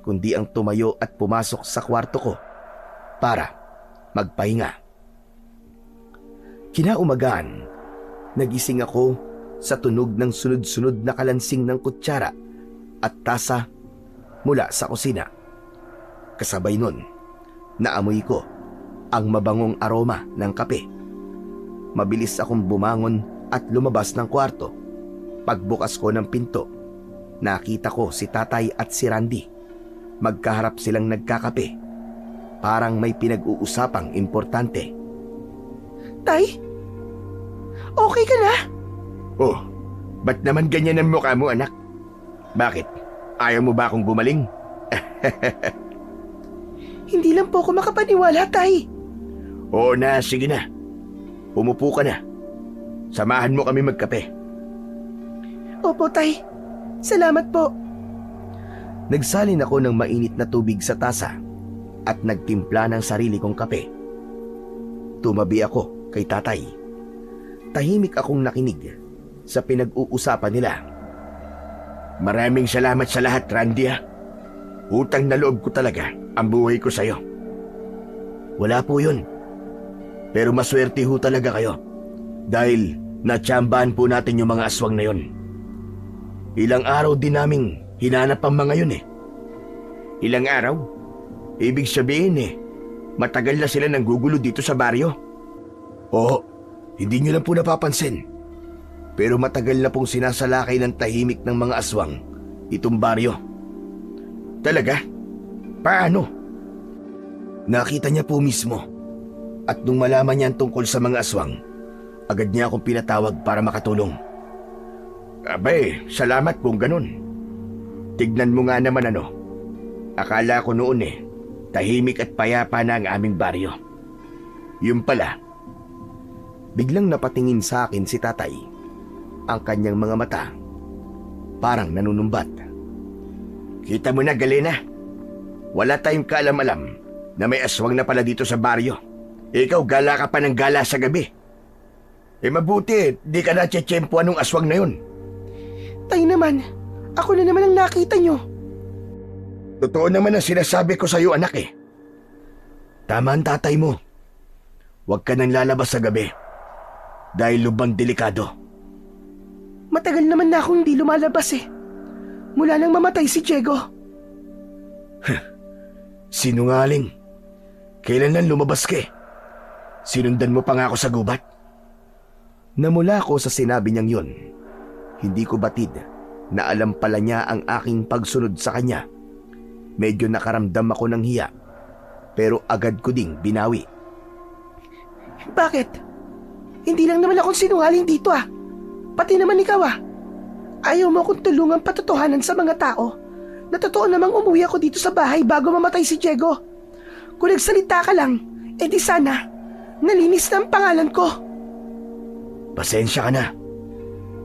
kundi ang tumayo at pumasok sa kwarto ko para magpahinga. Kinaumagaan, nagising ako sa tunog ng sunod-sunod na kalansing ng kutsara at tasa mula sa kusina. Kasabay nun, naamoy ko ang mabangong aroma ng kape. Mabilis akong bumangon at lumabas ng kwarto. Pagbukas ko ng pinto, nakita ko si tatay at si Randy. Magkaharap silang nagkakape. Parang may pinag-uusapang importante. Tay? Okay ka na? Oh, ba't naman ganyan ang mukha mo, anak? Bakit? Ayaw mo ba akong gumaling? Hindi lang po ako makapaniwala, Tay. Oo na, sige na. Umupo ka na. Samahan mo kami magkape. Opo, Tay. Salamat po. Nagsalin ako ng mainit na tubig sa tasa at nagtimpla ng sarili kong kape. Tumabi ako kay tatay. Tahimik akong nakinig sa pinag-uusapan nila. Maraming salamat sa lahat, Randy. Utang na loob ko talaga ang buhay ko sa'yo. Wala po yun. Pero maswerte ho talaga kayo. Dahil natsambahan po natin yung mga aswang na yun. Ilang araw din naming hinanap ang mga yun eh. Ilang araw? Ibig sabihin matagal na sila nanggugulo dito sa baryo. Oo, hindi nyo lang po napapansin. Pero matagal na pong sinasalakay ng tahimik ng mga aswang itong baryo. Talaga? Paano? Nakita niya po mismo. At nung malaman niya tungkol sa mga aswang, agad niya akong pinatawag para makatulong. Abay, salamat kung ganun. Tignan mo nga naman Akala ko noon tahimik at payapa na ang aming baryo. Yung pala. Biglang napatingin sa akin si tatay. Ang kanyang mga mata parang nanunumbat. Kita mo na, Galena. Wala tayong kaalam-alam na may aswang na pala dito sa baryo. Ikaw gala ka pa ng gala sa gabi. Mabuti, di ka na tsetsempuan ng aswang na yun. Tay naman, ako na naman ang nakita nyo. Totoo naman ang sinasabi ko sa'yo, anak Tama ang tatay mo. Huwag ka nang lalabas sa gabi. Dahil lubang delikado. Matagal naman na akong hindi lumalabas Mula nang mamatay si Diego. Sinungaling. Kailan lang lumabas ka Sinundan mo pa nga ako sa gubat. Namula ako sa sinabi niyang yun. Hindi ko batid na alam pala niya ang aking pagsunod sa kanya. Medyo nakaramdam ako ng hiya. Pero agad ko ding binawi. Bakit? Hindi lang naman akong sinungaling dito Pati naman ikaw Ayaw mo akong tulungan patotohanan sa mga tao na totoo namang umuwi ako dito sa bahay bago mamatay si Diego. Kung nagsalita ka lang, di sana, nalinis na ang pangalan ko. Pasensya ka na.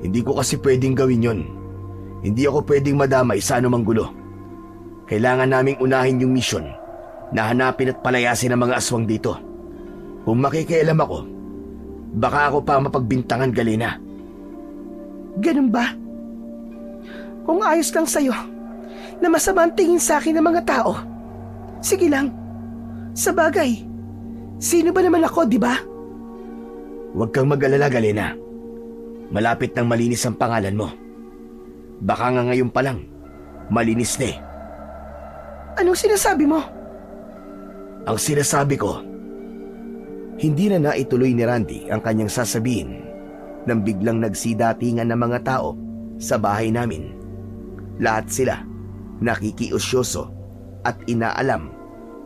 Hindi ko kasi pwedeng gawin yon. Hindi ako pwedeng madamay sa anumang gulo. Kailangan naming unahin yung misyon na hanapin at palayasin ang mga aswang dito. Kung makikialam ako, baka ako pa mapagbintangan, Galena. Ganun ba? Kung ayos lang sa'yo na masama ang tingin sa akin ng mga tao, sige lang. Sa bagay, sino ba naman ako, di ba? Huwag kang mag-alala, Galena. Malapit nang malinis ang pangalan mo. Baka nga ngayon pa lang, malinis na Anong sinasabi mo? Ang sinasabi ko, hindi na naituloy ni Randy ang kanyang sasabihin nang biglang nagsidatingan ng mga tao sa bahay namin. Lahat sila nakikiusyoso at inaalam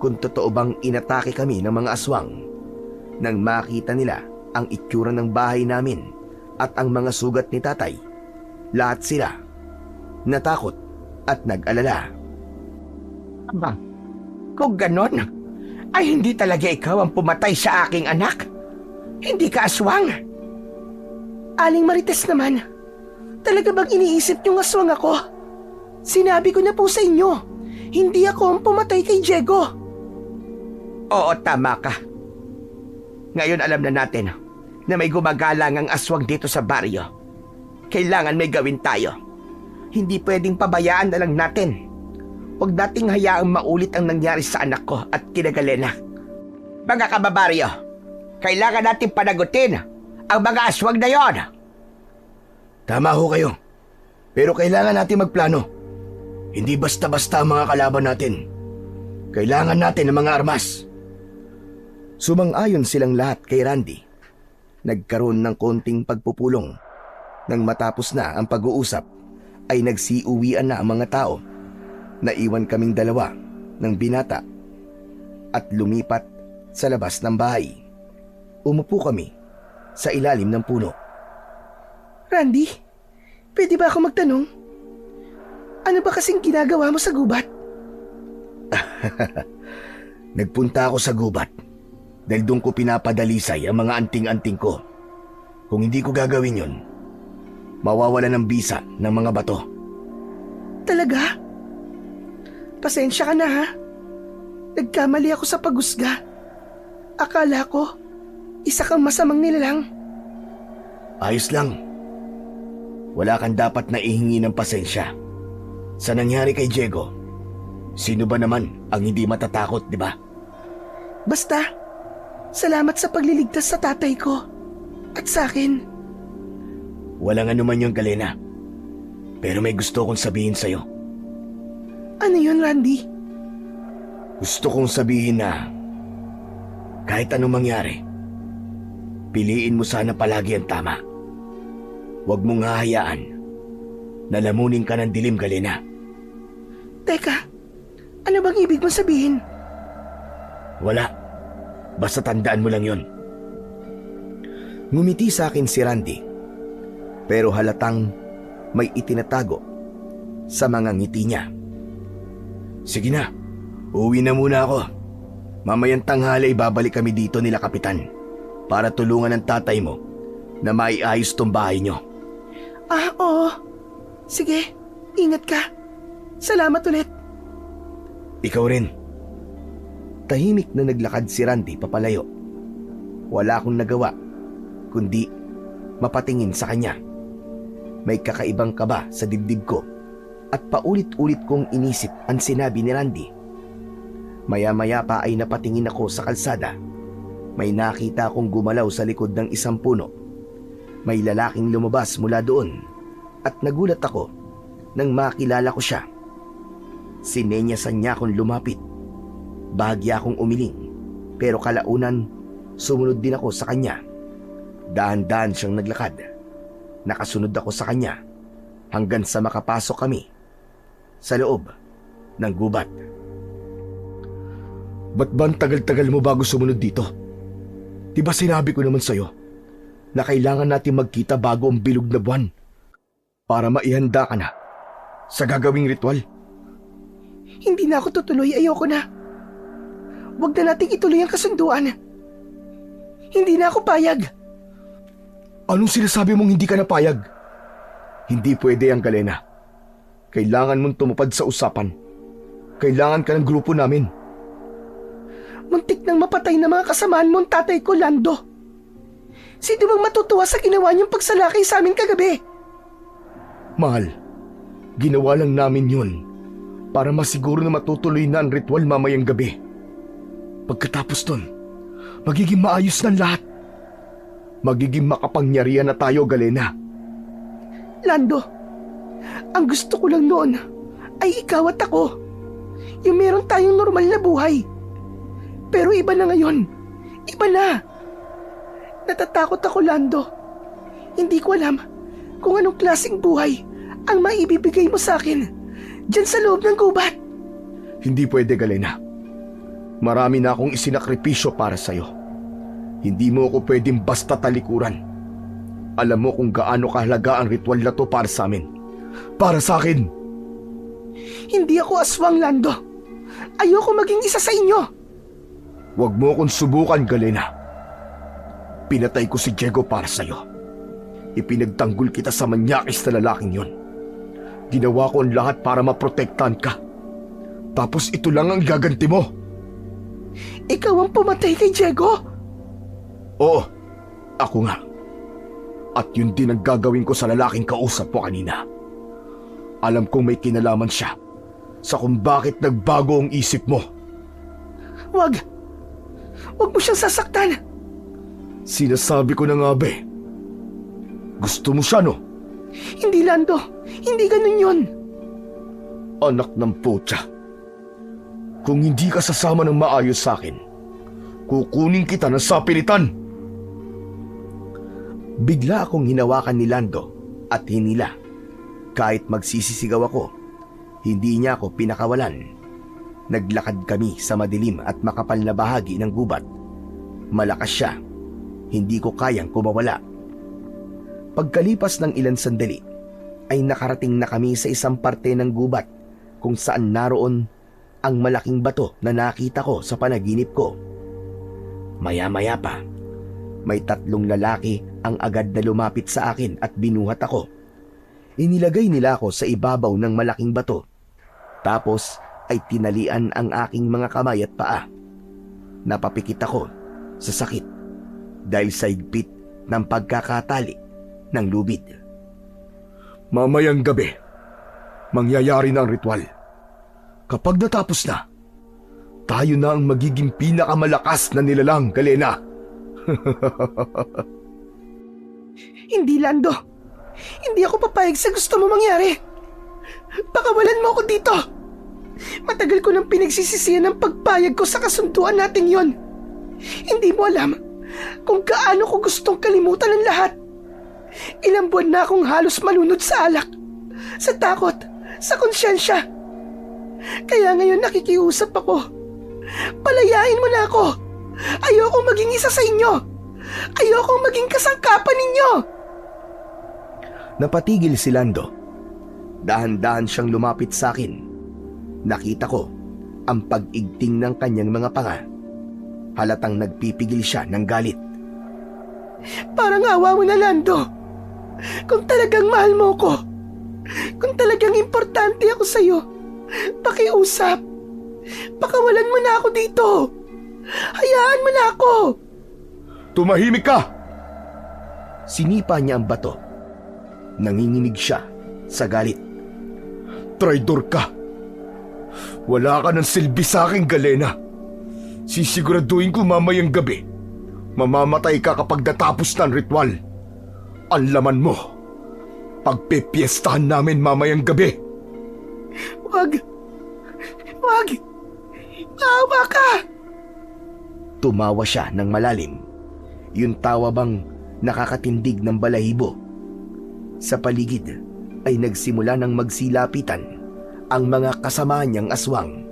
kung totoo bang inatake kami ng mga aswang. Nang makita nila ang itsura ng bahay namin at ang mga sugat ni tatay, lahat sila natakot at nag-alala. Aba, kung ganon, ay hindi talaga ikaw ang pumatay sa aking anak. Hindi ka aswang. Aling Marites naman, talaga bang iniisip niyong aswang ako? Sinabi ko na po sa inyo, hindi ako ang pumatay kay Diego. Oo, tama ka. Ngayon alam na natin na may gumagalang ang aswang dito sa baryo. Kailangan may gawin tayo. Hindi pwedeng pabayaan na lang natin. Huwag nating hayaang maulit ang nangyari sa anak ko at kina Galena. Mga kababaryo, kailangan natin panagutin ang mga aswang na yon. Tama ho kayo. Pero kailangan natin magplano. Hindi basta-basta ang mga kalaban natin. Kailangan natin ng mga armas. Sumang-ayon silang lahat kay Randy. Nagkaroon ng konting pagpupulong. Nang matapos na ang pag-uusap, ay nagsiuwian na ang mga tao. Naiwan kaming dalawa ng binata at lumipat sa labas ng bahay. Umupo kami sa ilalim ng puno. Randy, pwede ba ako magtanong? Ano ba kasing ginagawa mo sa gubat? Nagpunta ako sa gubat dahil doon ko pinapadalisay ang mga anting-anting ko. Kung hindi ko gagawin yon, mawawala ng bisa ng mga bato. Talaga? Pasensya ka na ha. Nagkamali ako sa paghusga. Akala ko, Isa kang masamang nilalang. Ayos lang. Wala kang dapat na ihingi ng pasensya. Sa nangyari kay Diego, sino ba naman ang hindi matatakot, di ba? Basta, salamat sa pagliligtas sa tatay ko. At sa akin. Walang anuman yung Galena. Pero may gusto kong sabihin sa'yo. Ano yun, Randy? Gusto kong sabihin na kahit anong mangyari, piliin mo sana palagi ang tama. Huwag mong hahayaan na lamunin ka ng dilim, Galena. Teka, ano bang ibig mong sabihin? Wala. Basta tandaan mo lang yon. Ngumiti sa akin si Randy, pero halatang may itinatago sa mga ngiti niya. Sige na, uwi na muna ako. Mamayang tanghali babalik kami dito nila Kapitan para tulungan ng tatay mo na maiayos tong bahay nyo. Oo. Sige, ingat ka. Salamat ulit. Ikaw rin. Tahimik na naglakad si Randy papalayo. Wala akong nagawa kundi mapatingin sa kanya. May kakaibang kaba sa dibdib ko at paulit-ulit kong inisip ang sinabi ni Randy. Maya-maya pa ay napatingin ako sa kalsada. May nakita akong gumalaw sa likod ng isang puno. May lalaking lumabas mula doon at nagulat ako nang makilala ko siya. Sinenyasan niya akong lumapit. Bahagya akong umiling, pero kalaunan sumunod din ako sa kanya. Dahan-dahan siyang naglakad. Nakasunod ako sa kanya hanggang sa makapasok kami sa loob ng gubat. Ba't ba ang tagal-tagal mo bago sumunod dito? Diba sinabi ko naman sa'yo na kailangan natin magkita bago ang bilog na buwan para maihanda ka na sa gagawing ritual? Hindi na ako tutuloy, ayoko na. Huwag na nating ituloy ang kasunduan. Hindi na ako payag. Anong sinasabi mong hindi ka napayag? Hindi pwede ang Galena. Kailangan mong tumupad sa usapan. Kailangan ka ng grupo namin. Muntik nang mapatay na mga kasamaan mo ang tatay ko, Lando. Sino bang matutuwa sa ginawa niyong pagsalakay sa amin kagabi? Mahal, ginawa lang namin yun para masiguro na matutuloy na ang ritual mamayang gabi. Pagkatapos nun, magiging maayos ng lahat. Magiging makapangyarihan na tayo, Galena. Lando, ang gusto ko lang noon ay ikaw at ako. Yung meron tayong normal na buhay. Pero iba na ngayon. Iba na. Natatakot ako, Lando. Hindi ko alam kung anong klaseng buhay ang maibibigay mo sa akin dyan sa loob ng gubat. Hindi pwede, Galena. Marami na akong isinakripisyo para sa'yo. Hindi mo ako pwedeng basta talikuran. Alam mo kung gaano kahalaga ang ritual na to para sa amin. Para sa akin. Hindi ako aswang, Lando. Ayoko maging isa sa inyo. Huwag mo akong subukan, Galena. Pinatay ko si Diego para sa'yo. Ipinagtanggol kita sa manyakis na lalaking yon. Ginawa ko ang lahat para maprotektahan ka. Tapos ito lang ang gaganti mo. Ikaw ang pumatay kay Diego? Oo, ako nga. At yun din ang gagawin ko sa lalaking kausap mo kanina. Alam kong may kinalaman siya sa kung bakit nagbago ang isip mo. Wag mo siyang sasaktan. Sinasabi ko na nga be. Gusto mo siya, no? Hindi, Lando. Hindi ganun yun. Anak ng putya. Kung hindi ka sasama ng maayos sa akin, kukunin kita ng sapilitan. Bigla akong hinawakan ni Lando at hinila. Kahit magsisisigaw ako, hindi niya ako pinakawalan. Naglakad kami sa madilim at makapal na bahagi ng gubat. Malakas siya. Hindi ko kayang kumawala. Pagkalipas ng ilang sandali, ay nakarating na kami sa isang parte ng gubat kung saan naroon ang malaking bato na nakita ko sa panaginip ko. Maya-maya pa, may 3 lalaki ang agad na lumapit sa akin at binuhat ako. Inilagay nila ako sa ibabaw ng malaking bato. Tapos ay tinalian ang aking mga kamay at paa. Napapikit ako sa sakit. dahil sa higpit ng pagkakatali ng lubid. Mamayang gabi, mangyayari na ang ritual. Kapag natapos na, tayo na ang magiging pinakamalakas na nilalang, Galena. Hindi, Lando. Hindi ako papayag sa gusto mo mangyari. Pakawalan mo ako dito. Matagal ko nang pinagsisisihan ang pagpayag ko sa kasunduan nating yon. Hindi mo alam kung gaano ko gustong kalimutan ang lahat. Ilang buwan na akong halos malunod sa alak, sa takot, sa konsyensya. Kaya ngayon nakikiusap ako. Palayain mo na ako. Ayokong maging isa sa inyo. Ayokong maging kasangkapan ninyo. Napatigil si Lando. Dahan-dahan siyang lumapit sa akin. Nakita ko ang pag-igting ng kanyang mga panga. Halatang nagpipigil siya ng galit. Parang awa mo na, Lando. Kung talagang mahal mo ko, kung talagang importante ako sa'yo, pakiusap. Pakawalan mo na ako dito. Hayaan mo na ako. Tumahimik ka! Sinipa niya ang bato. Nanginginig siya sa galit. Traidor ka! Wala ka ng silbi sa akin, Galena. Sisiguraduhin ko mamayang gabi. Mamamatay ka kapag natapos na ang ritual. Ang laman mo, pagpipiestahan namin mamayang gabi. Wag. Wag. Maawa ka. Tumawa siya ng malalim. Yung tawa bang nakakatindig ng balahibo. Sa paligid ay nagsimula ng magsilapitan ang mga kasama niyang aswang.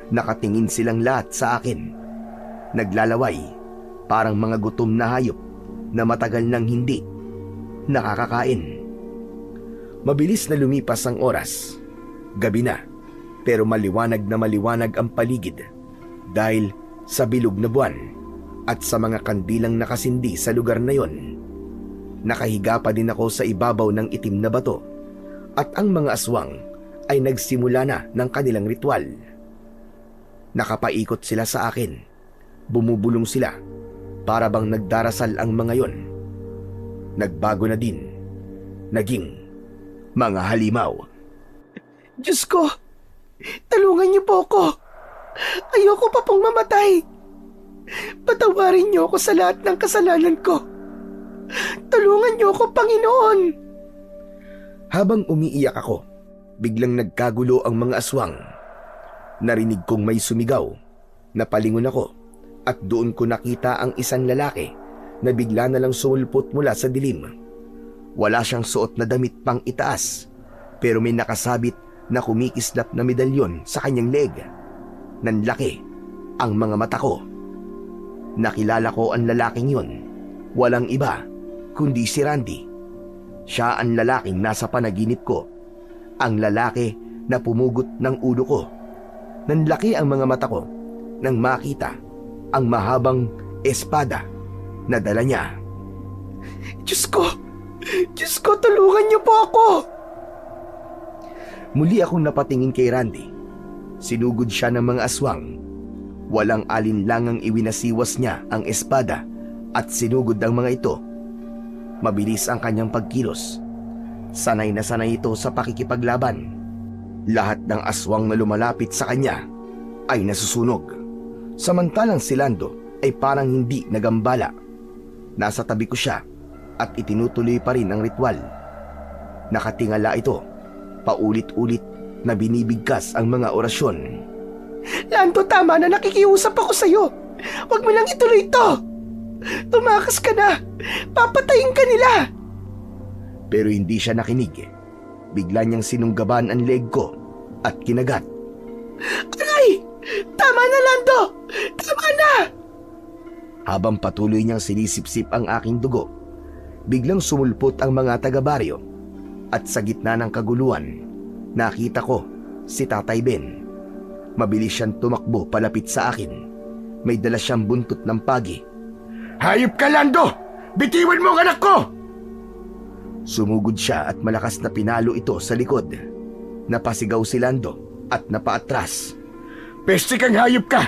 Nakatingin silang lahat sa akin. Naglalaway, parang mga gutom na hayop na matagal nang hindi nakakakain. Mabilis na lumipas ang oras. Gabi na, pero maliwanag na maliwanag ang paligid dahil sa bilog na buwan at sa mga kandilang nakasindi sa lugar na yon. Nakahiga pa din ako sa ibabaw ng itim na bato at ang mga aswang ay nagsimula na ng kanilang ritual. Nakapaikot sila sa akin. Bumubulong sila para bang nagdarasal ang mga yon. Nagbago na din. Naging mga halimaw. Diyos ko, tulungan niyo po ako. Ayoko pa pong mamatay. Patawarin niyo ako sa lahat ng kasalanan ko. Tulungan niyo ako, Panginoon. Habang umiiyak ako, biglang nagkagulo ang mga aswang. Narinig kong may sumigaw. Napalingon ako at doon ko nakita ang isang lalaki na bigla na lang sumulpot mula sa dilim. Wala siyang suot na damit pang itaas, pero may nakasabit na kumikislap na medalyon sa kanyang leg. Nanlaki ang mga mata ko. Nakilala ko ang lalaking yon. Walang iba kundi si Randy. Siya ang lalaking nasa panaginip ko. Ang lalaki na pumugot ng ulo ko. Nanlaki ang mga mata ko nang makita ang mahabang espada na dala niya. Diyos ko, tulungan niyo po ako. Muli akong napatingin kay Randy. Sinugod siya ng mga aswang. Walang alinlangang iwinasiwas niya ang espada at sinugod ang mga ito. Mabilis ang kanyang pagkilos. Sanay na sanay ito sa pakikipaglaban. Lahat ng aswang na lumalapit sa kanya ay nasusunog. Samantalang si Lando ay parang hindi nagambala. Nasa tabi ko siya at itinutuloy pa rin ang ritual. Nakatingala ito. Paulit-ulit na binibigkas ang mga orasyon. Lando, tama na, nakikiusap ako sa'yo. Huwag mo lang ituloy ito. Tumakas ka na. Papatayin ka nila. Pero hindi siya nakinig. Bigla niyang sinunggaban ang leg ko at kinagat. Aray! Tama na, Lando! Tama na! Habang patuloy niyang sinisipsip ang aking dugo, biglang sumulpot ang mga taga-baryo at sa gitna ng kaguluhan, nakita ko si Tatay Ben. Mabilis siyang tumakbo palapit sa akin. May dala siyang buntot ng pagi. Hayop ka, Lando! Bitiwan mo ang anak ko! Sumugod siya at malakas na pinalo ito sa likod. Napasigaw si Lando at napaatras. Peste kang hayop ka!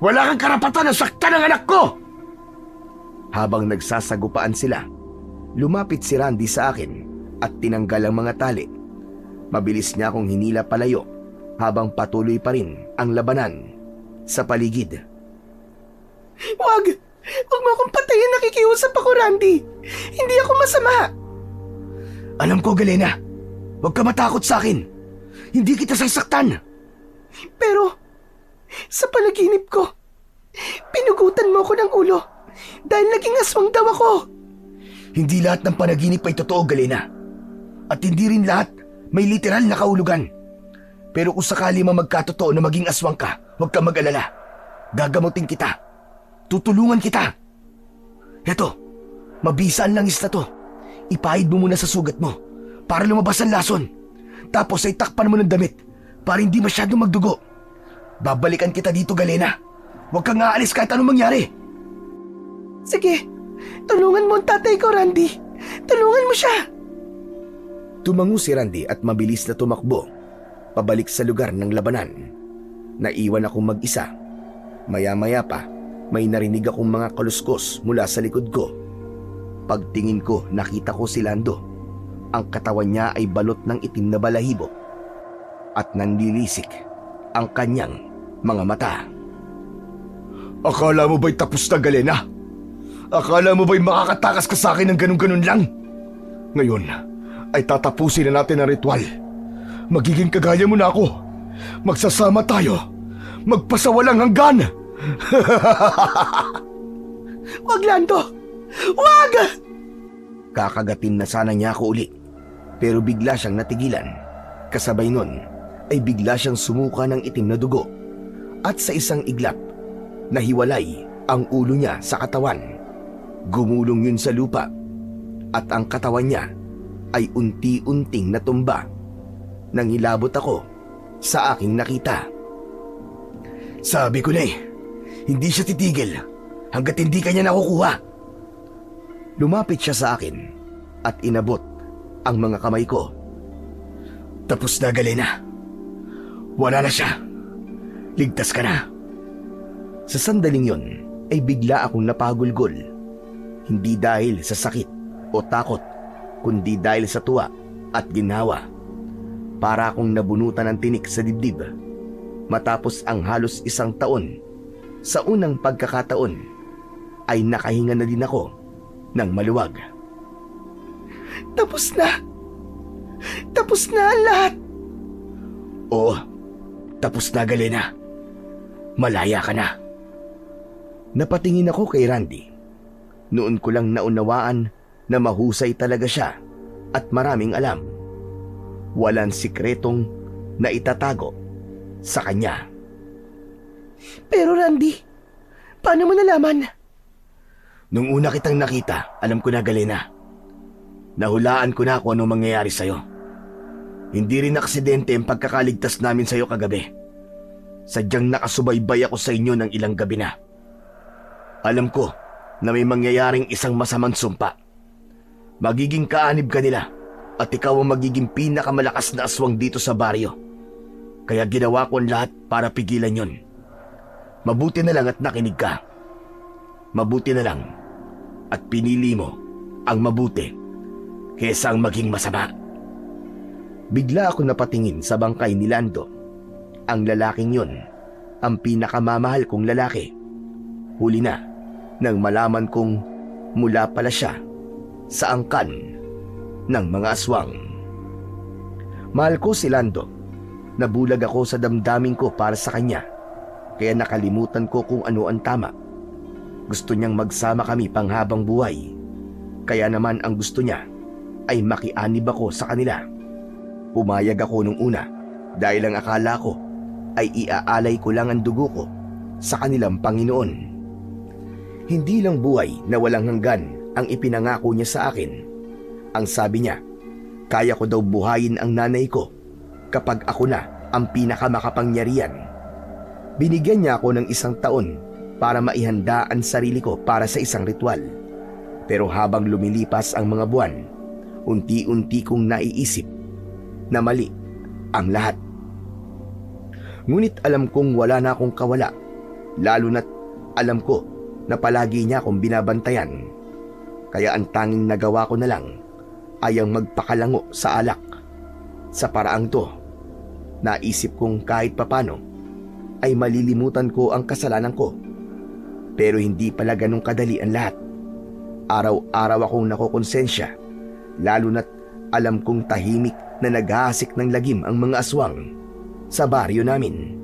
Wala kang karapatan na saktan ang anak ko! Habang nagsasagupaan sila, lumapit si Randy sa akin at tinanggal ang mga tali. Mabilis niya akong hinila palayo habang patuloy pa rin ang labanan sa paligid. Wag! Huwag mo akong patayin, nakikiusap ako, Randy. Hindi ako masama. Alam ko, Galena. Huwag ka matakot sa akin. Hindi kita sasaktan. Pero, sa panaginip ko, pinugutan mo ako ng ulo dahil naging aswang daw ako. Hindi lahat ng panaginip ay totoo, Galena. At hindi rin lahat may literal na kahulugan. Pero kung sakali man magkatotoo na maging aswang ka, huwag kang mag-alala. Gagamutin kita. Tutulungan kita. Eto, mabisa ang langis na to. Ipahid mo muna sa sugat mo para lumabas ang lason. Tapos ay takpan mo ng damit para hindi masyadong magdugo. Babalikan kita dito, Galena. Huwag kang aalis kahit anong mangyari. Sige, tulungan mo ang tatay ko, Randy. Tulungan mo siya. Tumango si Randy at mabilis na tumakbo pabalik sa lugar ng labanan. Naiwan akong mag-isa. Maya-maya pa, may narinig akong mga kaluskos mula sa likod ko. Pagtingin ko, nakita ko si Lando. Ang katawan niya ay balot ng itim na balahibo at nanlilisik ang kanyang mga mata. Akala mo ba'y tapos na, Galena? Akala mo ba'y makakatakas ka sa akin ng ganun-ganun lang? Ngayon ay tatapusin na natin ang ritual. Magiging kagaya mo na ako. Magsasama tayo. Magpasawalang hanggan. Wag, Lando! Wag! Kakagatin na sana niya ako uli, pero bigla siyang natigilan. Kasabay nun ay bigla siyang sumuka ng itim na dugo at sa isang iglap, nahiwalay ang ulo niya sa katawan. Gumulong yun sa lupa at ang katawan niya ay unti-unting natumba. Nang hilabot ako sa aking nakita. Sabi ko na hindi siya titigil hanggat hindi kanya nakukuha. Lumapit siya sa akin at inabot ang mga kamay ko. Tapos na, Galena. Wala na siya. Ligtas ka na. Sa sandaling yon ay bigla akong napagulgol. Hindi dahil sa sakit o takot, kundi dahil sa tuwa at ginhawa. Para akong nabunutan ng tinik sa dibdib. Matapos ang halos 1 taon, sa unang pagkakataon ay nakahinga na din ako ng maluwag. Tapos na. Tapos na ang lahat. Oo, tapos na, Galena. Malaya ka na. Napatingin ako kay Randy. Noon ko lang naunawaan na mahusay talaga siya at maraming alam. Walang sikretong na itatago sa kanya. Pero Randy, paano mo nalaman? Nung una kitang nakita, alam ko na, Galena. Nahulaan ko na kung ano mangyayari sa'yo. Hindi rin aksidente ang pagkakaligtas namin sa'yo kagabi. Sadyang nakasubaybay ako sa inyo ng ilang gabi na. Alam ko na may mangyayaring isang masamang sumpa. Magiging kaanib ka nila at ikaw ang magiging pinakamalakas na aswang dito sa baryo. Kaya ginawa ko ang lahat para pigilan yon. Mabuti na lang at nakinig ka. Mabuti na lang at pinili mo ang mabuti kaysa ang maging masama. Bigla ako napatingin sa bangkay ni Lando. Ang lalaking yon, ang pinakamamahal kong lalaki. Huli na nang malaman kong mula pala siya sa angkan ng mga aswang. Mahal ko si Lando. Nabulag ako sa damdamin ko para sa kanya. Kaya nakalimutan ko kung ano ang tama. Gusto niyang magsama kami panghabang buhay. Kaya naman ang gusto niya ay makianib ako sa kanila. Pumayag ako nung una dahil ang akala ko ay iaalay ko lang ang dugo ko sa kanilang Panginoon. Hindi lang buhay na walang hanggan ang ipinangako niya sa akin. Ang sabi niya, kaya ko daw buhayin ang nanay ko kapag ako na ang pinakamakapangyarihan. Binigyan niya ako ng 1 taon para maihanda ang sarili ko para sa isang ritual. Pero habang lumilipas ang mga buwan, unti-unti kong naiisip na mali ang lahat. Ngunit alam kong wala na akong kawala, lalo na't alam ko na palagi niya akong binabantayan. Kaya ang tanging nagawa ko na lang ay ang magpakalango sa alak. Sa paraang to, naisip kong kahit papano ay malilimutan ko ang kasalanan ko. Pero hindi pala ganun kadali ang lahat. Araw-araw akong nakokonsensya, lalo na't alam kong tahimik na naghahasik ng lagim ang mga aswang sa baryo namin.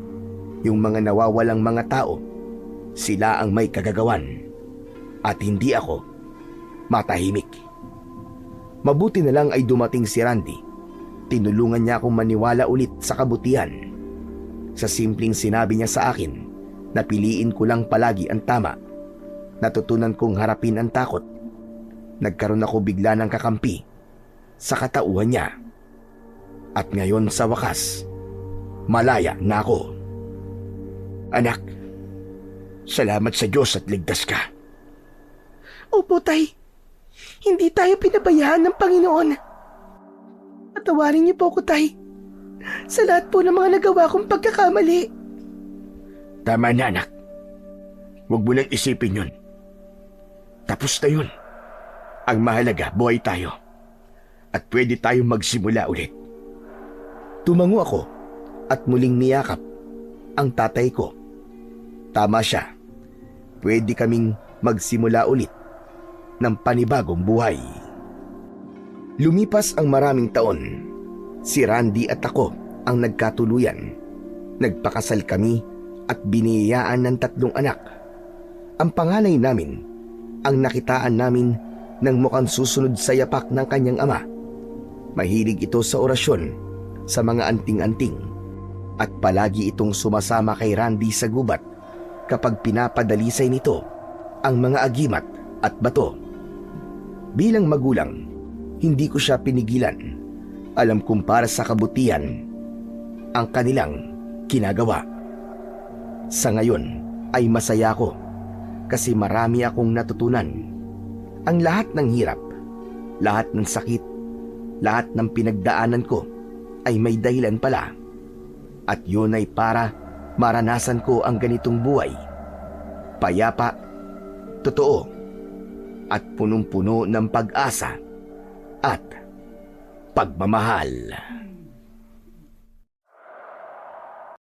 Yung mga nawawalang mga tao, sila ang may kagagawan at hindi ako matahimik. Mabuti na lang ay dumating si Randy. Tinulungan niya akong maniwala ulit sa kabutihan. Sa simpleng sinabi niya sa akin na piliin ko lang palagi ang tama, natutunan kong harapin ang takot. Nagkaroon ako bigla ng kakampi sa katauhan niya. At ngayon sa wakas, malaya na ako. Anak, salamat sa Diyos at ligtas ka. Opo, Tay. Hindi tayo pinabayaan ng Panginoon. Patawarin niyo po ako, Tay, sa lahat po ng mga nagawa kong pagkakamali. Tama na, anak. Huwag mo nang isipin yun. Tapos na yun. Ang mahalaga, buhay tayo. At pwede tayong magsimula ulit. Tumango ako at muling niyakap ang tatay ko. Tama siya. Pwede kaming magsimula ulit ng panibagong buhay. Lumipas ang maraming taon. Si Randy at ako ang nagkatuluyan. Nagpakasal kami at biniyayaan ng 3 anak. Ang panganay namin ang nakitaan namin ng mukhang susunod sa yapak ng kanyang ama. Mahilig ito sa orasyon, sa mga anting-anting, at palagi itong sumasama kay Randy sa gubat kapag pinapadalisay nito ang mga agimat at bato. Bilang magulang, hindi ko siya pinigilan. Alam kong para sa kabutihan ang kanilang ginagawa. Sa ngayon ay masaya ko kasi marami akong natutunan. Ang lahat ng hirap, lahat ng sakit, lahat ng pinagdaanan ko ay may dahilan pala. At yun ay para maranasan ko ang ganitong buhay. Payapa, totoo, at punong-puno ng pag-asa at pagmamahal.